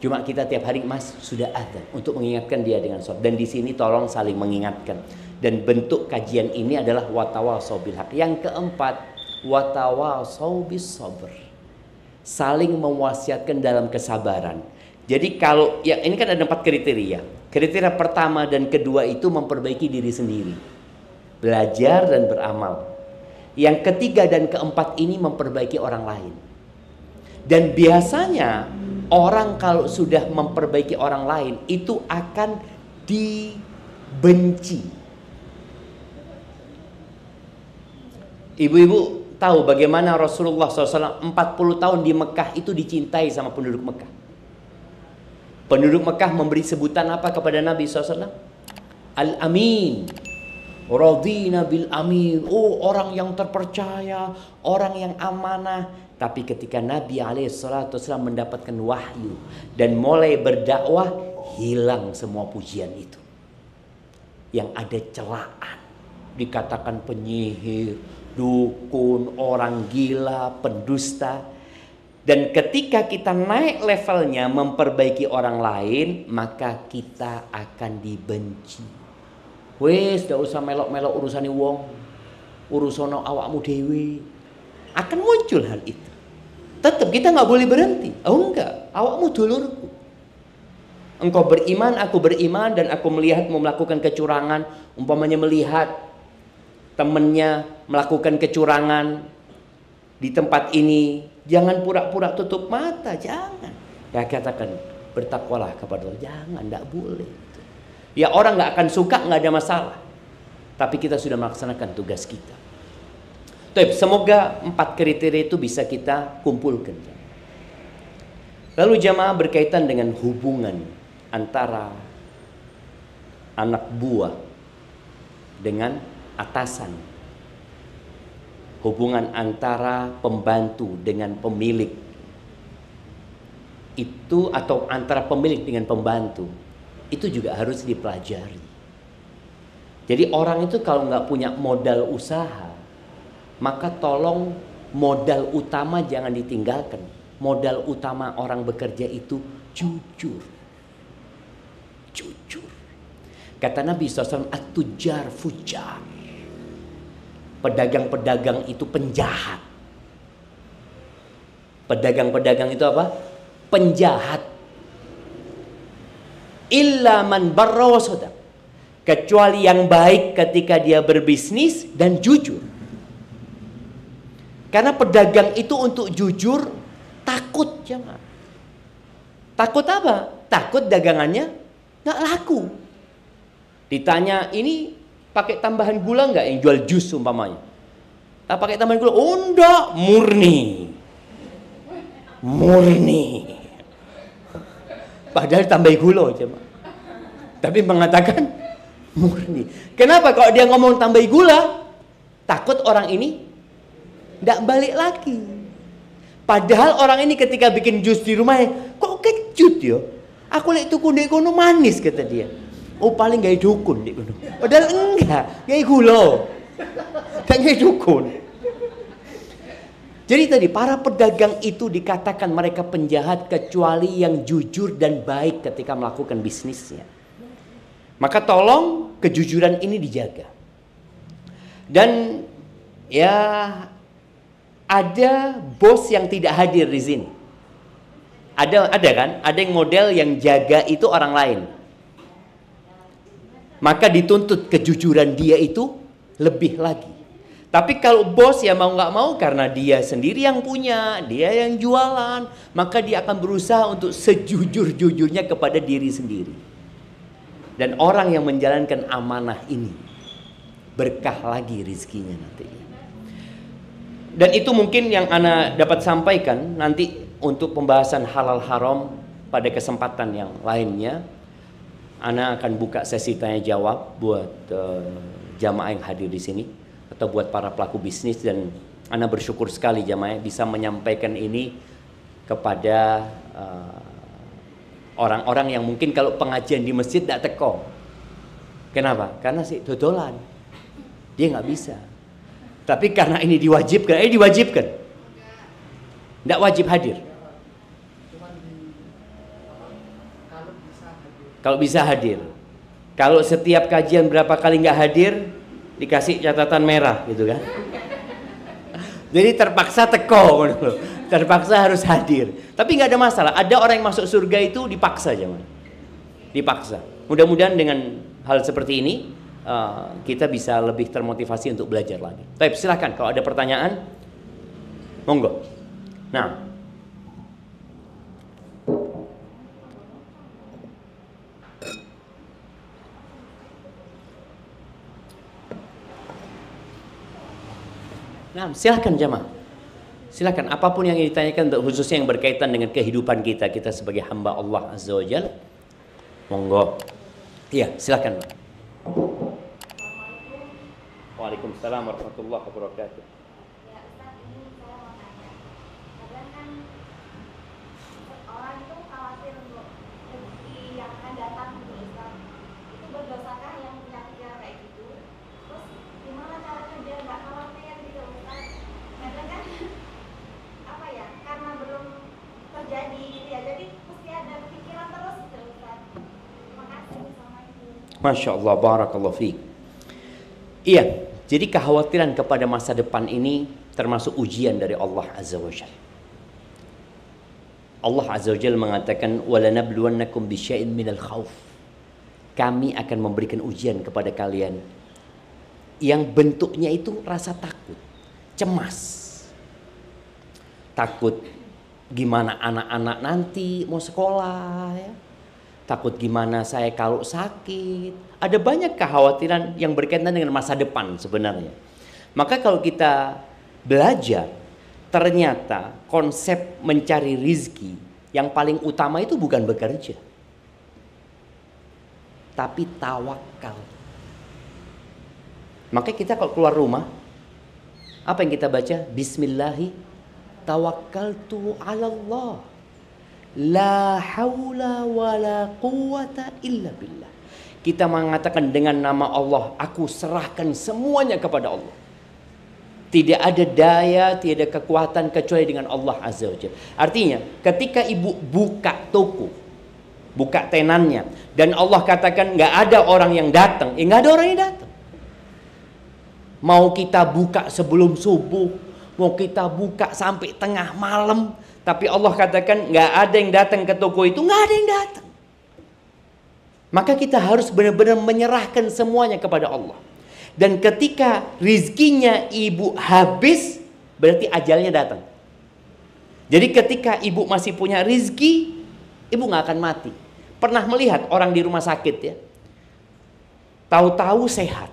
Cuma kita tiap hari mas sudah adzan untuk mengingatkan dia dengan sholat. Dan di sini tolong saling mengingatkan. Dan bentuk kajian ini adalah watawasau bil haq. Yang keempat, watawasau bis sabr. Saling mewasiatkan dalam kesabaran. Jadi kalau ya ini kan ada 4 kriteria. Kriteria pertama dan kedua itu memperbaiki diri sendiri, belajar dan beramal. Yang ketiga dan keempat ini memperbaiki orang lain. Dan biasanya orang kalau sudah memperbaiki orang lain itu akan dibenci. Ibu-ibu tahu bagaimana Rasulullah SAW 40 tahun di Mekah itu dicintai sama penduduk Mekah. Penduduk Mekah memberi sebutan apa kepada Nabi SAW? Al-Amin. Radina bil amin. Oh, orang yang terpercaya, orang yang amanah. Tapi ketika Nabi SAW mendapatkan wahyu dan mulai berdakwah, hilang semua pujian itu. Yang ada celaan, dikatakan penyihir, dukun, orang gila, pendusta. Dan ketika kita naik levelnya memperbaiki orang lain, maka kita akan dibenci. Wes, gak usah melok-melok urusane wong, urusono awakmu dewi. Akan muncul hal itu. Tetap kita nggak boleh berhenti. Oh enggak, awakmu dulurku. Engkau beriman, aku beriman, dan aku melihatmu melakukan kecurangan. Umpamanya melihat temannya melakukan kecurangan di tempat ini, jangan pura-pura tutup mata, jangan. Ya katakan bertakwalah kepada Allah, jangan, tidak boleh. Ya orang nggak akan suka, nggak ada masalah. Tapi kita sudah melaksanakan tugas kita. Semoga 4 kriteria itu bisa kita kumpulkan. Lalu jamaah berkaitan dengan hubungan antara anak buah dengan atasan. Hubungan antara pembantu dengan pemilik. Itu atau antara pemilik dengan pembantu. Itu juga harus dipelajari. Jadi orang itu kalau nggak punya modal usaha, maka tolong modal utama jangan ditinggalkan. Modal utama orang bekerja itu jujur. Jujur. Kata Nabi SAW, at-tujar fujar. Pedagang-pedagang itu penjahat. Pedagang-pedagang itu apa? Penjahat. Illa man barra wa sadaq. Kecuali yang baik ketika dia berbisnis dan jujur. Karena pedagang itu untuk jujur takut, jemaah. Takut apa? Takut dagangannya nggak laku. Ditanya, ini pakai tambahan gula nggak yang jual jus umpamanya? Pakai tambahan gula? Oh enggak, murni. Murni. Padahal tambah gula, jemaah. Tapi mengatakan murni. Kenapa kalau dia ngomong tambah gula? Takut orang ini tidak balik lagi. Padahal orang ini ketika bikin jus di rumahnya, kok kecut ya? Aku lihat itu kundi kono manis, kata dia. Oh paling gak dukun di kono. Padahal enggak, gak gula. Dan gak dukun. Jadi tadi para pedagang itu dikatakan mereka penjahat kecuali yang jujur dan baik ketika melakukan bisnisnya. Maka tolong kejujuran ini dijaga. Dan ya ada bos yang tidak hadir di sini. Ada kan? Ada yang model yang jaga itu orang lain. Maka dituntut kejujuran dia itu lebih lagi. Tapi kalau bos ya mau nggak mau karena dia sendiri yang punya, dia yang jualan, maka dia akan berusaha untuk sejujur-jujurnya kepada diri sendiri. Dan orang yang menjalankan amanah ini berkah lagi rizkinya nanti. Dan itu mungkin yang Ana dapat sampaikan nanti untuk pembahasan halal haram pada kesempatan yang lainnya. Ana akan buka sesi tanya jawab buat jamaah yang hadir di sini atau buat para pelaku bisnis, dan Ana bersyukur sekali jamaah bisa menyampaikan ini kepada orang-orang yang mungkin kalau pengajian di masjid tidak teko. Kenapa? Karena sih dodolan. Dia nggak bisa. Tapi karena ini diwajibkan, diwajibkan. Tidak wajib hadir. Kalau bisa hadir. Kalau setiap kajian berapa kali nggak hadir, dikasih catatan merah gitu kan. Jadi terpaksa teko, terpaksa harus hadir. Tapi nggak ada masalah. Ada orang yang masuk surga itu dipaksa, zaman. Dipaksa. Mudah-mudahan dengan hal seperti ini kita bisa lebih termotivasi untuk belajar lagi. Baik, silakan kalau ada pertanyaan, monggo. Nah, silakan jamaah. Silakan apapun yang ditanyakan, khususnya yang berkaitan dengan kehidupan kita sebagai hamba Allah Azza wa Jalla. Monggo. Iya, silakan. Waalaikumsalam warahmatullahi wabarakatuh. Ya, Ustaz, ini saya mau tanya. Kadang kan orang itu khawatir untuk rezeki yang akan datang gitu, Ustaz. Itu berdosakah yang punya pikiran kayak gitu? Terus gimana caranya biar nggak khawatir gitu, Ustaz? Kadang kan apa ya? Karena belum terjadi gitu ya. Jadi mesti ada pikiran terus gitu, Ustaz. Terima kasih. Assalamualaikum. Masya Allah, barakallahu fiik. Iya, jadi kekhawatiran kepada masa depan ini termasuk ujian dari Allah Azza wa Jalla. Allah Azza wa Jalla mengatakan, "Walanabluwannakum bisyai'in minal khauf." Kami akan memberikan ujian kepada kalian yang bentuknya itu rasa takut, cemas. Takut gimana anak-anak nanti mau sekolah ya. Takut gimana saya kalau sakit. Ada banyak kekhawatiran yang berkaitan dengan masa depan sebenarnya. Maka kalau kita belajar, ternyata konsep mencari rizki yang paling utama itu bukan bekerja, tapi tawakal. Maka kita kalau keluar rumah, apa yang kita baca? Bismillahi tawakkaltu 'ala Allah. La haula wala quwata illa billah. Kita mengatakan dengan nama Allah, aku serahkan semuanya kepada Allah. Tidak ada daya, tidak ada kekuatan kecuali dengan Allah Azza wa Jalla. Artinya, ketika ibu buka toko, buka tenannya, dan Allah katakan nggak ada orang yang datang, nggak ada orang yang datang. Mau kita buka sebelum subuh, mau kita buka sampai tengah malam, tapi Allah katakan nggak ada yang datang ke toko itu, nggak ada yang datang. Maka kita harus benar-benar menyerahkan semuanya kepada Allah. Dan ketika rizkinya ibu habis, berarti ajalnya datang. Jadi ketika ibu masih punya rizki, ibu nggak akan mati. Pernah melihat orang di rumah sakit ya, tahu-tahu sehat,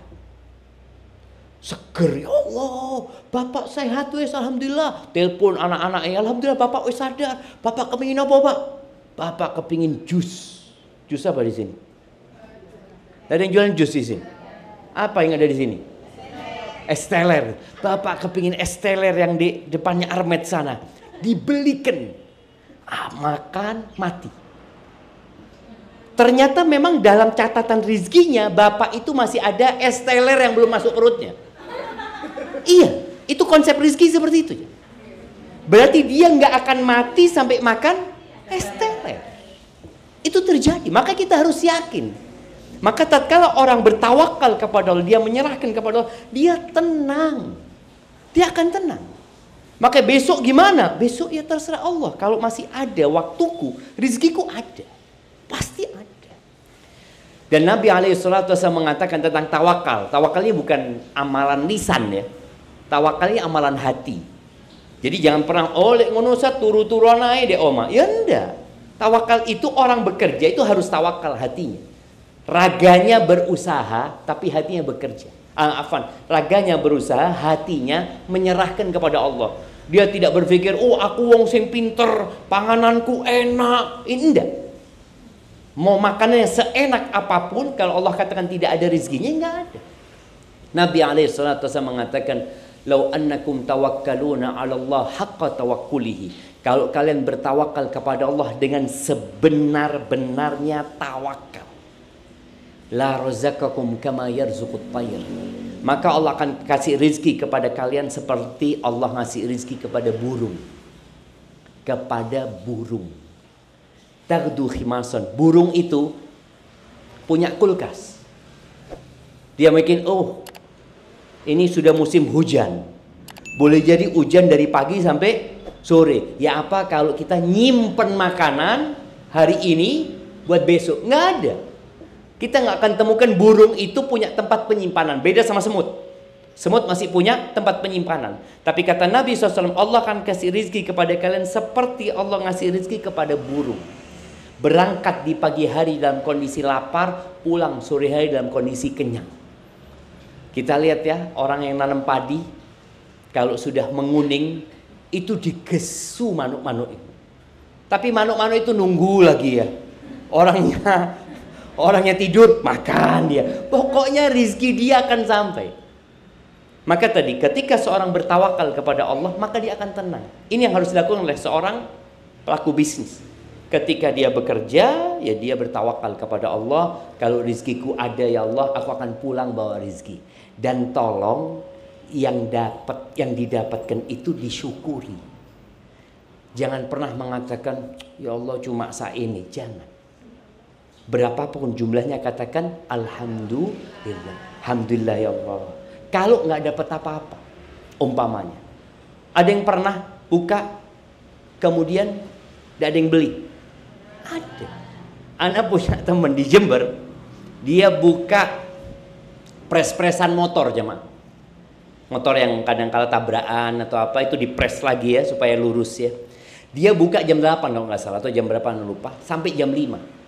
seger, ya Allah, bapak sehat wes, alhamdulillah. Telepon anak-anaknya, alhamdulillah bapak wes sadar. Bapak kepingin apa pak? Bapak kepingin jus. Jus apa di sini? Ada yang jualan jus di sini? Apa yang ada di sini? Es teler. Bapak kepingin es teler yang di depannya Armet sana. Dibelikan. Makan, mati. Ternyata memang dalam catatan rizkinya, bapak itu masih ada es teler yang belum masuk perutnya. Iya, itu konsep rizki seperti itu. Berarti dia nggak akan mati sampai makan es teler. Itu terjadi. Maka kita harus yakin. Maka tatkala orang bertawakal kepada Allah, dia menyerahkan kepada Allah, dia tenang. Dia akan tenang. Maka besok gimana? Besok ya terserah Allah. Kalau masih ada waktuku, rizkiku ada. Pasti ada. Dan Nabi SAW mengatakan tentang tawakal. Tawakalnya bukan amalan lisan ya. Tawakalnya amalan hati. Jadi jangan pernah oleh ngonosa turu-turuan aja deh oma. Ya enggak. Tawakal itu orang bekerja itu harus tawakal hatinya. Raganya berusaha tapi hatinya bekerja. Raganya berusaha, hatinya menyerahkan kepada Allah. Dia tidak berpikir, oh aku wong sing pinter, pangananku enak. Ini enggak. Mau makanannya seenak apapun, kalau Allah katakan tidak ada rizkinya, enggak ada. Nabi SAW mengatakan, "Lau annakum tawakkaluna 'ala Allah haqqa tawakkulihi." Kalau kalian bertawakal kepada Allah dengan sebenar-benarnya tawakal, la razaqakum kama yarzuqut tayr. Maka Allah akan kasih rizki kepada kalian seperti Allah ngasih rizki kepada burung. Kepada burung. Tagdu khimason. Burung itu punya kulkas. Dia mikir, oh ini sudah musim hujan. Boleh jadi hujan dari pagi sampai sore. Ya apa kalau kita nyimpen makanan hari ini buat besok? Nggak ada. Kita nggak akan temukan burung itu punya tempat penyimpanan. Beda sama semut. Semut masih punya tempat penyimpanan. Tapi kata Nabi SAW, Allah akan kasih rizki kepada kalian seperti Allah ngasih rizki kepada burung. Berangkat di pagi hari dalam kondisi lapar, pulang sore hari dalam kondisi kenyang. Kita lihat ya, orang yang nanam padi, kalau sudah menguning, itu digesu manuk-manuk itu. Tapi manuk-manuk itu nunggu lagi ya. Orangnya tidur, makan dia. Pokoknya rizki dia akan sampai. Maka tadi, ketika seorang bertawakal kepada Allah, maka dia akan tenang. Ini yang harus dilakukan oleh seorang pelaku bisnis. Ketika dia bekerja, ya dia bertawakal kepada Allah. Kalau rizkiku ada ya Allah, aku akan pulang bawa rizki. Dan tolong yang didapatkan itu disyukuri. Jangan pernah mengatakan, ya Allah cuma ini. Jangan. Berapapun jumlahnya katakan alhamdulillah. Alhamdulillah ya Allah. Kalau nggak dapat apa-apa, umpamanya. Ada yang pernah buka, kemudian nggak ada yang beli? Ada. Anak punya teman di Jember, dia buka pres-presan motor jemaah. Motor yang kadang-kala tabrakan atau apa itu dipres lagi ya supaya lurus ya. Dia buka jam 8 kalau nggak salah atau jam berapa lupa, sampai jam 5.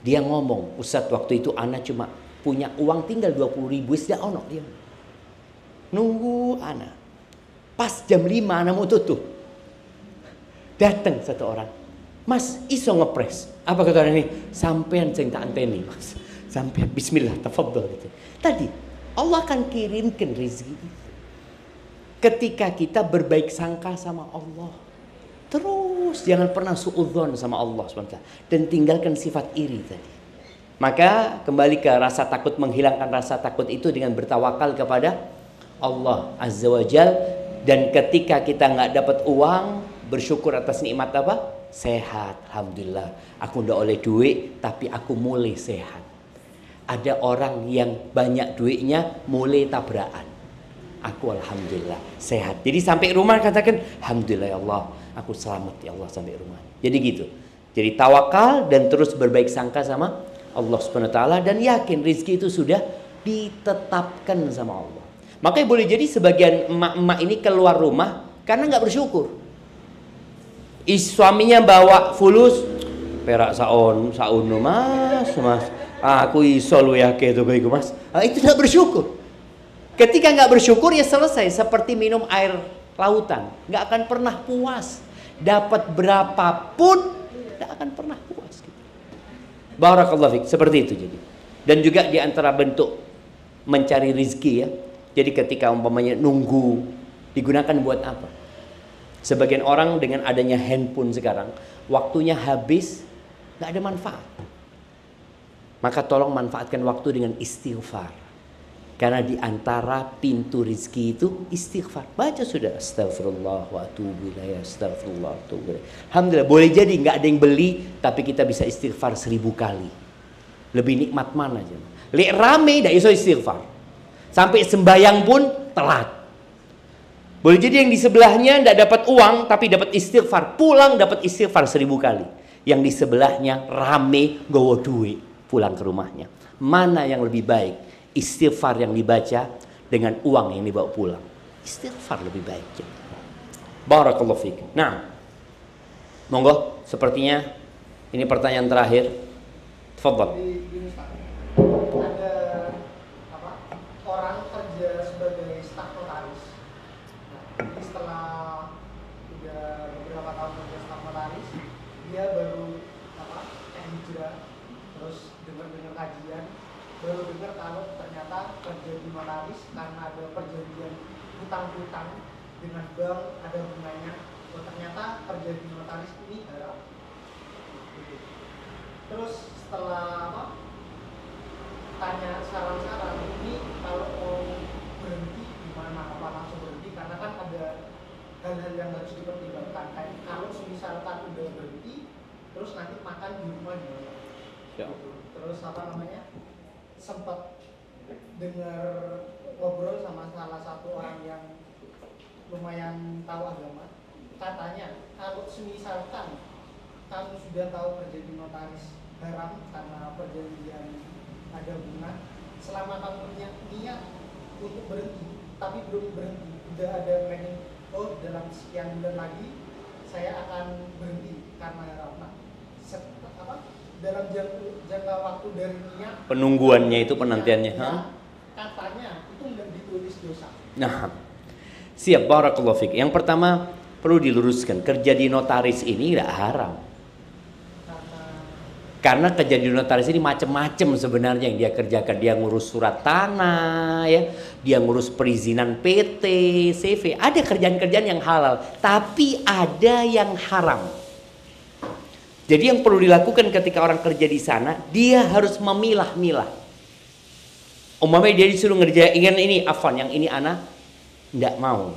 Dia ngomong, Ustadz waktu itu ana cuma punya uang tinggal 20.000, sudah ono dia. Nunggu ana. Pas jam 5 ana mau tutup. Datang satu orang. Mas, iso ngepres. Apa kata orang ini? Sampean sing tak anteni, Mas. Sampean bismillah, tafadhol gitu. Tadi Allah akan kirimkan rezeki ketika kita berbaik sangka sama Allah. Terus jangan pernah suudzon sama Allah SWT. Dan tinggalkan sifat iri tadi. Maka kembali ke rasa takut, menghilangkan rasa takut itu dengan bertawakal kepada Allah Azza wa Jal. Dan ketika kita nggak dapat uang, bersyukur atas nikmat apa? Sehat. Alhamdulillah, aku ndak oleh duit tapi aku mulai sehat. Ada orang yang banyak duitnya mulai tabrakan. Aku alhamdulillah sehat. Jadi sampai rumah katakan alhamdulillah ya Allah, aku selamat ya Allah sampai rumah. Jadi gitu. Jadi tawakal dan terus berbaik sangka sama Allah Subhanahu wa taala dan yakin rezeki itu sudah ditetapkan sama Allah. Makanya boleh jadi sebagian emak-emak ini keluar rumah karena nggak bersyukur. Suaminya bawa fulus, perak saun mas, aku iso lu ya gitu mas. Itu tidak bersyukur. Ketika nggak bersyukur ya selesai, seperti minum air lautan, nggak akan pernah puas. Dapat berapapun, nggak akan pernah puas. Barakallahu fiik, seperti itu jadi. Dan juga di antara bentuk mencari rezeki ya. Jadi ketika umpamanya nunggu, digunakan buat apa? Sebagian orang dengan adanya handphone sekarang, waktunya habis, nggak ada manfaat. Maka tolong manfaatkan waktu dengan istighfar. Karena di antara pintu rezeki itu istighfar. Baca sudah astagfirullah wa atubu ilaih, astagfirullah wa atubu ilaih. Alhamdulillah, boleh jadi nggak ada yang beli, tapi kita bisa istighfar 1000 kali. Lebih nikmat mana aja? Lek rame ndak iso istighfar. Sampai sembayang pun telat. Boleh jadi yang di sebelahnya ndak dapat uang, tapi dapat istighfar. Pulang dapat istighfar 1000 kali. Yang di sebelahnya rame gowo duit pulang ke rumahnya. Mana yang lebih baik? Istighfar yang dibaca dengan uang yang dibawa pulang. Istighfar lebih baik. Barakallahu fiik. Nah, monggo, sepertinya ini pertanyaan terakhir. Tafadhal. Ada apa? Orang kerja sebagai staf notaris. Nah, jadi setelah udah beberapa tahun kerja staf notaris, dia baru apa? Hijrah, terus dengar kajian, baru dengar kalau ternyata kerja di notaris karena ada perjanjian hutang-hutang dengan bank ada bunganya. Oh, ternyata kerja di notaris ini haram. Gitu. Terus setelah apa? Tanya saran-saran ini kalau mau berhenti gimana? Apa langsung berhenti? Karena kan ada hal-hal yang harus dipertimbangkan. Kayak kalau misalkan udah berhenti, terus nanti makan di rumah gimana? Ya. Terus apa namanya? Sempat dengar ngobrol sama salah satu orang yang lumayan tahu agama. Katanya kalau misalkan kamu sudah tahu kerja di notaris haram karena perjanjian ada bunga, selama kamu punya niat untuk berhenti tapi belum berhenti, udah ada planning, oh dalam sekian bulan lagi saya akan berhenti karena haram. Nah, apa dalam jangka waktu dari niat Penungguannya itu penantiannya, katanya itu nggak ditulis dosa. Nah, siap, barakallahu fiik. Yang pertama perlu diluruskan, kerja di notaris ini tidak haram. Karena kerja di notaris ini macam-macam sebenarnya yang dia kerjakan. Dia ngurus surat tanah, ya, dia ngurus perizinan PT, CV. Ada kerjaan-kerjaan yang halal, tapi ada yang haram. Jadi yang perlu dilakukan ketika orang kerja di sana, dia harus memilah-milah. Umpamanya dia disuruh ngerjain ini, afwan, yang ini ana tidak mau.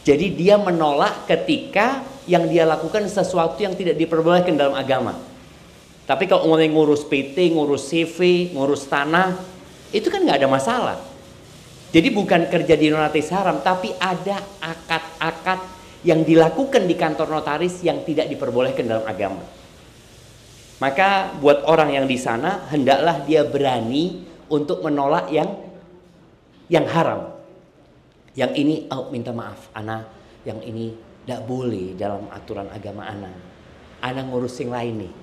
Jadi dia menolak ketika yang dia lakukan sesuatu yang tidak diperbolehkan dalam agama. Tapi kalau umpamanya ngurus PT, ngurus CV, ngurus tanah, itu kan nggak ada masalah. Jadi bukan kerja di notaris haram, tapi ada akad-akad yang dilakukan di kantor notaris yang tidak diperbolehkan dalam agama. Maka buat orang yang di sana, hendaklah dia berani untuk menolak yang haram. Yang ini, oh minta maaf, ana yang ini tidak boleh dalam aturan agama ana. Ana ngurus yang lain nih.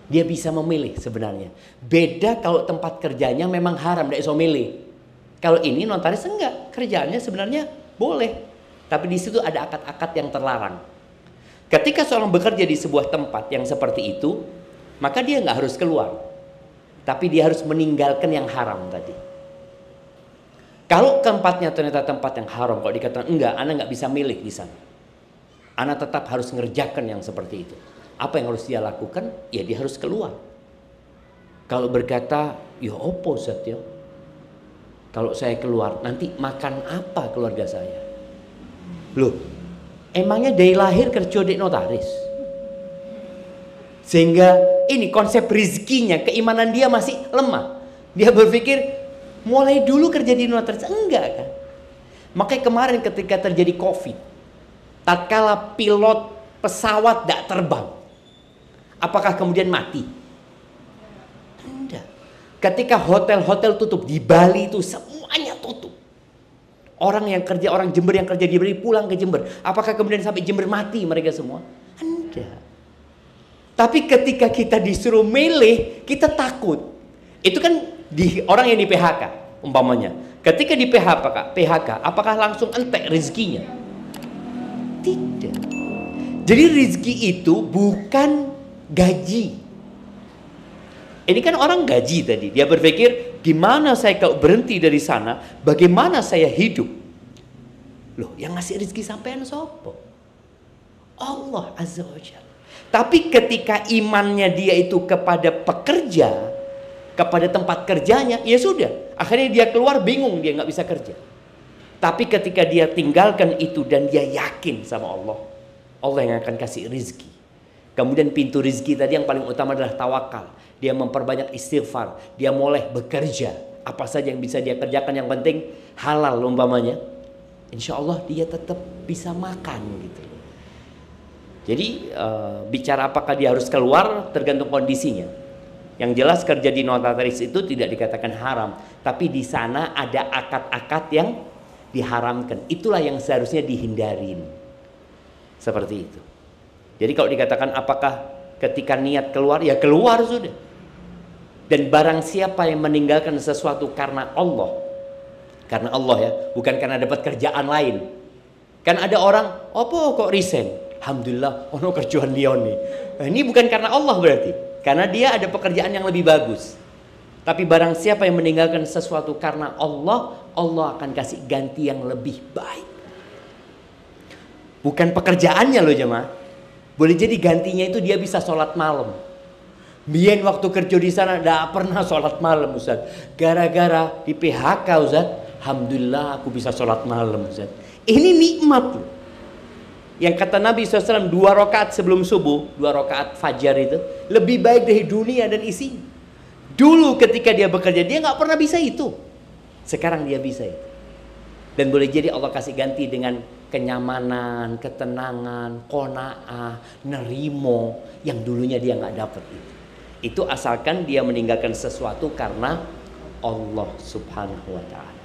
Dia bisa memilih sebenarnya. Beda kalau tempat kerjanya memang haram, tidak bisa milih. Kalau ini notaris enggak, kerjaannya sebenarnya boleh. Tapi di situ ada akad-akad yang terlarang. Ketika seorang bekerja di sebuah tempat yang seperti itu, maka dia nggak harus keluar. Tapi dia harus meninggalkan yang haram tadi. Kalau tempatnya ternyata tempat yang haram, kalau dikatakan enggak, Anda nggak bisa milih di sana. Anda tetap harus mengerjakan yang seperti itu. Apa yang harus dia lakukan? Ya dia harus keluar. Kalau berkata, ya opo Ustaz ya. Kalau saya keluar, nanti makan apa keluarga saya? Loh, emangnya dari lahir kerja di notaris? Sehingga ini konsep rizkinya, keimanan dia masih lemah. Dia berpikir, mulai dulu kerja di notaris. Enggak kan? Makanya kemarin ketika terjadi COVID, tatkala pilot pesawat tidak terbang, apakah kemudian mati? Tidak. Ketika hotel-hotel tutup di Bali itu semuanya tutup. Orang yang kerja, orang Jember yang kerja di Bali pulang ke Jember. Apakah kemudian sampai Jember mati mereka semua? Tidak. Tapi ketika kita disuruh milih, kita takut. Itu kan orang yang di PHK umpamanya. Ketika di PHK, apakah langsung entek rezekinya? Tidak. Jadi rezeki itu bukan gaji. Ini kan orang gaji tadi. Dia berpikir, gimana saya kalau berhenti dari sana, bagaimana saya hidup? Loh, yang ngasih rezeki sampean sopo? Allah Azza wa Jalla. Tapi ketika imannya dia itu kepada pekerja, kepada tempat kerjanya, ya sudah. Akhirnya dia keluar bingung, dia nggak bisa kerja. Tapi ketika dia tinggalkan itu dan dia yakin sama Allah, Allah yang akan kasih rezeki. Kemudian pintu rezeki tadi yang paling utama adalah tawakal. Dia memperbanyak istighfar. Dia mulai bekerja. Apa saja yang bisa dia kerjakan, yang penting halal umpamanya. Insya Allah dia tetap bisa makan gitu. Jadi bicara apakah dia harus keluar tergantung kondisinya. Yang jelas kerja di notaris itu tidak dikatakan haram. Tapi di sana ada akad-akad yang diharamkan. Itulah yang seharusnya dihindarin. Seperti itu. Jadi kalau dikatakan apakah ketika niat keluar, ya keluar sudah. Dan barang siapa yang meninggalkan sesuatu karena Allah ya, bukan karena dapat kerjaan lain. Kan ada orang, apa kok resign? Alhamdulillah, ono kerjaan lion nih. Nah, ini bukan karena Allah berarti, karena dia ada pekerjaan yang lebih bagus. Tapi barang siapa yang meninggalkan sesuatu karena Allah, Allah akan kasih ganti yang lebih baik. Bukan pekerjaannya loh jemaah. Boleh jadi gantinya itu dia bisa sholat malam. Biar waktu kerja di sana tidak pernah sholat malam Ustaz. Gara-gara di PHK Ustaz, alhamdulillah aku bisa sholat malam Ustaz. Ini nikmat. Yang kata Nabi SAW 2 rakaat sebelum subuh, 2 rakaat fajar itu lebih baik dari dunia dan isinya. Dulu ketika dia bekerja dia nggak pernah bisa itu. Sekarang dia bisa itu. Dan boleh jadi Allah kasih ganti dengan kenyamanan, ketenangan, qanaah, nerimo yang dulunya dia nggak dapat itu. Itu asalkan dia meninggalkan sesuatu karena Allah Subhanahu wa taala.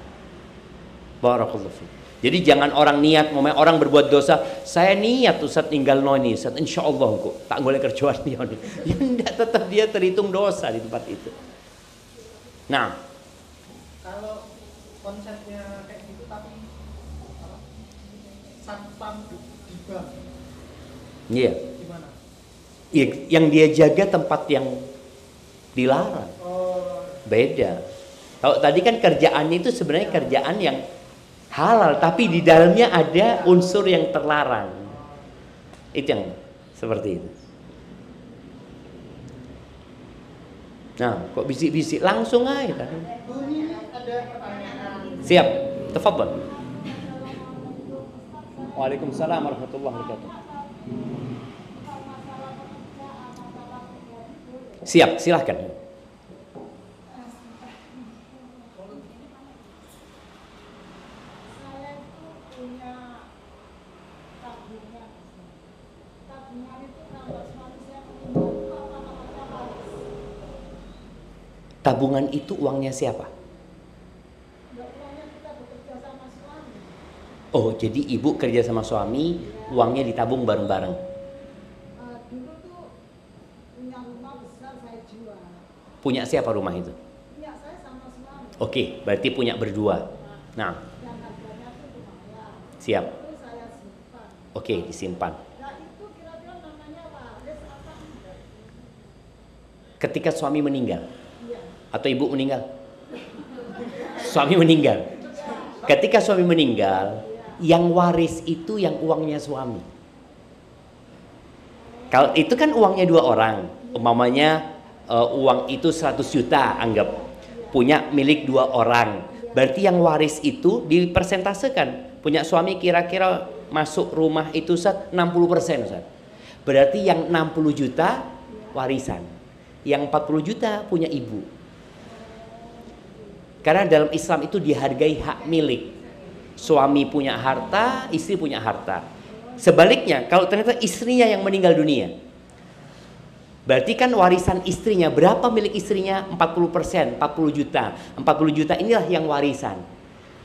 Barakallahu fiik. Jadi jangan orang niat, orang berbuat dosa, saya niat Ustaz tinggal noni, Ustaz insyaallah kok tak boleh kerjaan dia nih. Ya enggak, tetap dia terhitung dosa di tempat itu. Nah, kalau konsepnya kayak gitu tapi satpam di bank. Iya. Gimana? Yang dia jaga tempat yang dilarang. Beda. Kalau tadi kan kerjaannya itu sebenarnya kerjaan yang halal, tapi di dalamnya ada unsur yang terlarang. Itu yang seperti itu. Nah, kok bisik-bisik langsung aja kan? Ini ada pertanyaan. Siap, tafadhal. Waalaikumsalam warahmatullahi wabarakatuh. Siap, silahkan. Tabungan itu uangnya siapa? Oh, jadi ibu kerja sama suami, uangnya ditabung bareng-bareng. Dulu tuh punya rumah besar saya jual. Punya siapa rumah itu? Punya saya sama suami. Oke, berarti punya berdua. Nah, Yang harganya tuh lumayan. siap. Itu saya simpan. Oke, disimpan. Nah itu kira-kira namanya waris apa enggak? Ketika suami meninggal Iya. atau ibu meninggal? Suami meninggal. Ketika suami meninggal, yang waris itu yang uangnya suami. Kalau itu kan uangnya dua orang, umpamanya uang itu 100 juta anggap, punya milik dua orang. Berarti yang waris itu dipersentasekan. Punya suami kira-kira masuk rumah itu 60%. Berarti yang 60 juta warisan, yang 40 juta punya ibu. Karena dalam Islam itu dihargai hak milik. Suami punya harta, istri punya harta. Sebaliknya, kalau ternyata istrinya yang meninggal dunia, berarti kan warisan istrinya, berapa milik istrinya? 40%, 40 juta. 40 juta inilah yang warisan.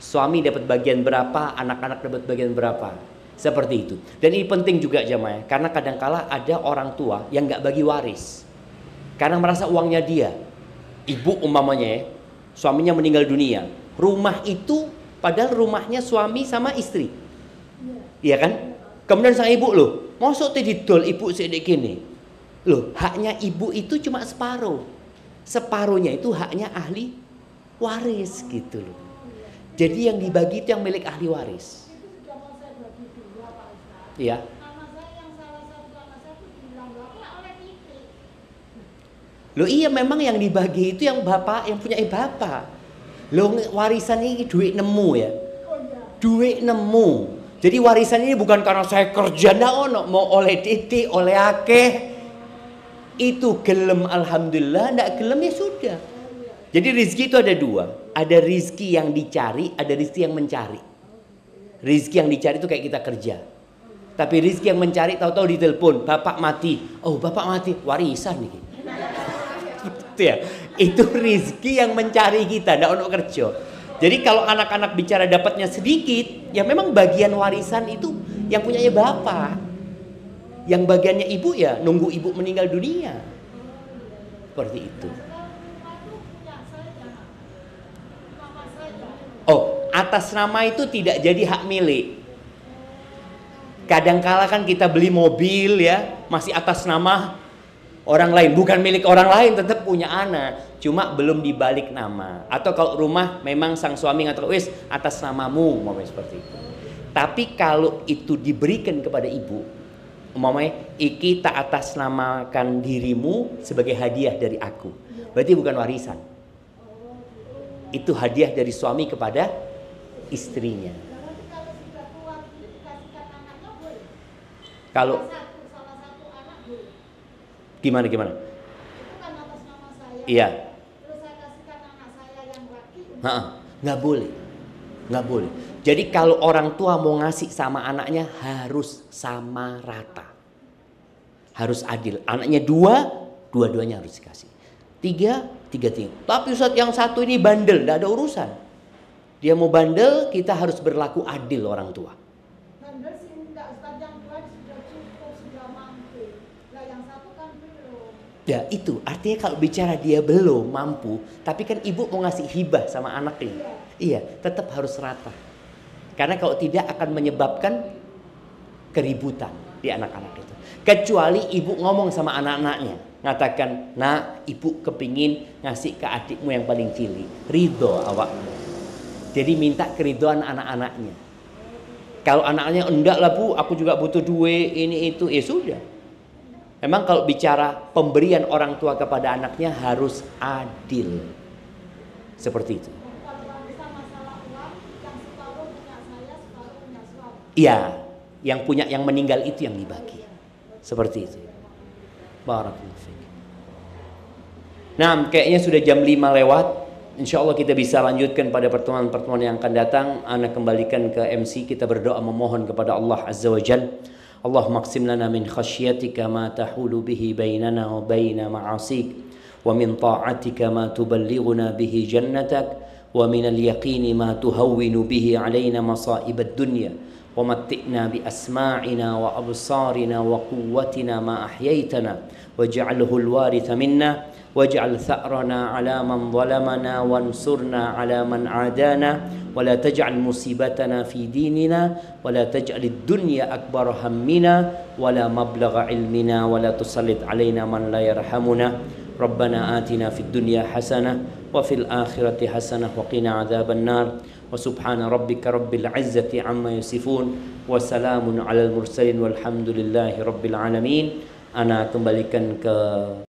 Suami dapat bagian berapa, anak-anak dapat bagian berapa. Seperti itu. Dan ini penting juga jamaah, karena kadangkala ada orang tua yang nggak bagi waris. Karena merasa uangnya dia. Ibu umpamanya ya, suaminya meninggal dunia. Rumah itu padahal rumahnya suami sama istri. Iya kan? Kemudian sang ibu loh, masuk didol ibu sedek gini. Loh, haknya ibu itu cuma separuh. Separuhnya itu haknya ahli waris gitu loh. Jadi yang dibagi itu yang milik ahli waris. Itu sudah mau saya bagi dua Pak Ustadz. Iya. Anak saya yang salah satu anak saya tuh bilang bapak oleh titik. Loh iya memang yang dibagi itu yang bapak, yang punya bapak. Loh warisan ini duit nemu ya. Oh iya. Duit nemu. Jadi warisan ini bukan karena saya kerja ono, mau oleh titik, oleh akeh. Itu gelem alhamdulillah, ndak gelem ya sudah. Jadi rizki itu ada dua. Ada rizki yang dicari, ada rizki yang mencari. Rizki yang dicari itu kayak kita kerja. Tapi rizki yang mencari tahu-tahu ditelepon, bapak mati. Oh bapak mati, warisan nih. Itu ya. Itu rizki yang mencari kita, ndak ono kerja. Jadi kalau anak-anak bicara dapatnya sedikit, ya memang bagian warisan itu yang punyanya bapak. Yang bagiannya ibu ya nunggu ibu meninggal dunia. Seperti itu. Oh, atas nama itu tidak jadi hak milik. Kadangkala kan kita beli mobil ya, masih atas nama orang lain, bukan milik orang lain, tetap punya anak, cuma belum dibalik nama. Atau kalau rumah memang sang suami ngatakan wis atas namamu, umpamanya seperti itu. Tapi kalau itu diberikan kepada ibu, umpamanya iki tak atas namakan dirimu sebagai hadiah dari aku, berarti bukan warisan. Itu hadiah dari suami kepada istrinya. Berarti kalau sudah keluar ini dikasihkan anaknya boleh? Kalau Salah satu anak boleh? gimana? Itu kan atas nama saya. Iya. Terus saya kasihkan anak saya yang laki. Nggak boleh. Nggak boleh. Jadi kalau orang tua mau ngasih sama anaknya harus sama rata. Harus adil. Anaknya dua-duanya harus dikasih. Tiga. Tapi Ustadz yang satu ini bandel, nggak ada urusan. Dia mau bandel, kita harus berlaku adil orang tua. Bandel sih enggak, Ustadz yang dua sudah cukup, sudah mampu. Lah yang satu kan belum. Ya itu artinya kalau bicara dia belum mampu, tapi kan ibu mau ngasih hibah sama anaknya. Iya, tetap harus rata. Karena kalau tidak akan menyebabkan keributan di anak-anak itu. Kecuali ibu ngomong sama anak-anaknya. Ngatakan, nah ibu kepingin ngasih ke adikmu yang paling cilik. Ridho awakmu. Jadi minta keridoan anak-anaknya. Kalau anak-anaknya enggak lah bu, aku juga butuh duit ini itu, ya sudah. Memang kalau bicara pemberian orang tua kepada anaknya harus adil. Seperti itu. Kalau bisa masalah uang, yang separuh punya saya, separuh punya suami. Iya, yang punya yang meninggal itu yang dibagi. Seperti itu. Barakallahu fiik. Nah, kayaknya sudah jam 5 lewat. Insya Allah kita bisa lanjutkan pada pertemuan-pertemuan yang akan datang. Ana kembalikan ke MC, kita berdoa memohon kepada Allah Azza wa Jalla. Allahumma qsim lana min khasyatika ma tahulu bihi bainana wa baina ma'asik, wa min ta'atika ma tuballighuna bihi jannatak, wa min al-yaqini ma tuhawwinu bihi alaina masa'ib ad-dunya, wa matti'na bi asma'ina wa absarina wa quwwatina ma ahyaytana waj'alhu al-waritha minna واجعل ثأرنا على من ظلمنا وانصرنا على من عادانا ولا تجعل مصيبتنا في ديننا ولا تجعل الدنيا أكبر همنا ولا مبلغ علمنا ولا تسلط علينا من لا يرحمنا ربنا آتنا في الدنيا حسنة وفي الآخرة حسنة وقنا عذاب النار وسبحان ربك رب العزة عما يصفون وسلام على المرسلين والحمد لله رب العالمين. Ana kembalikan ke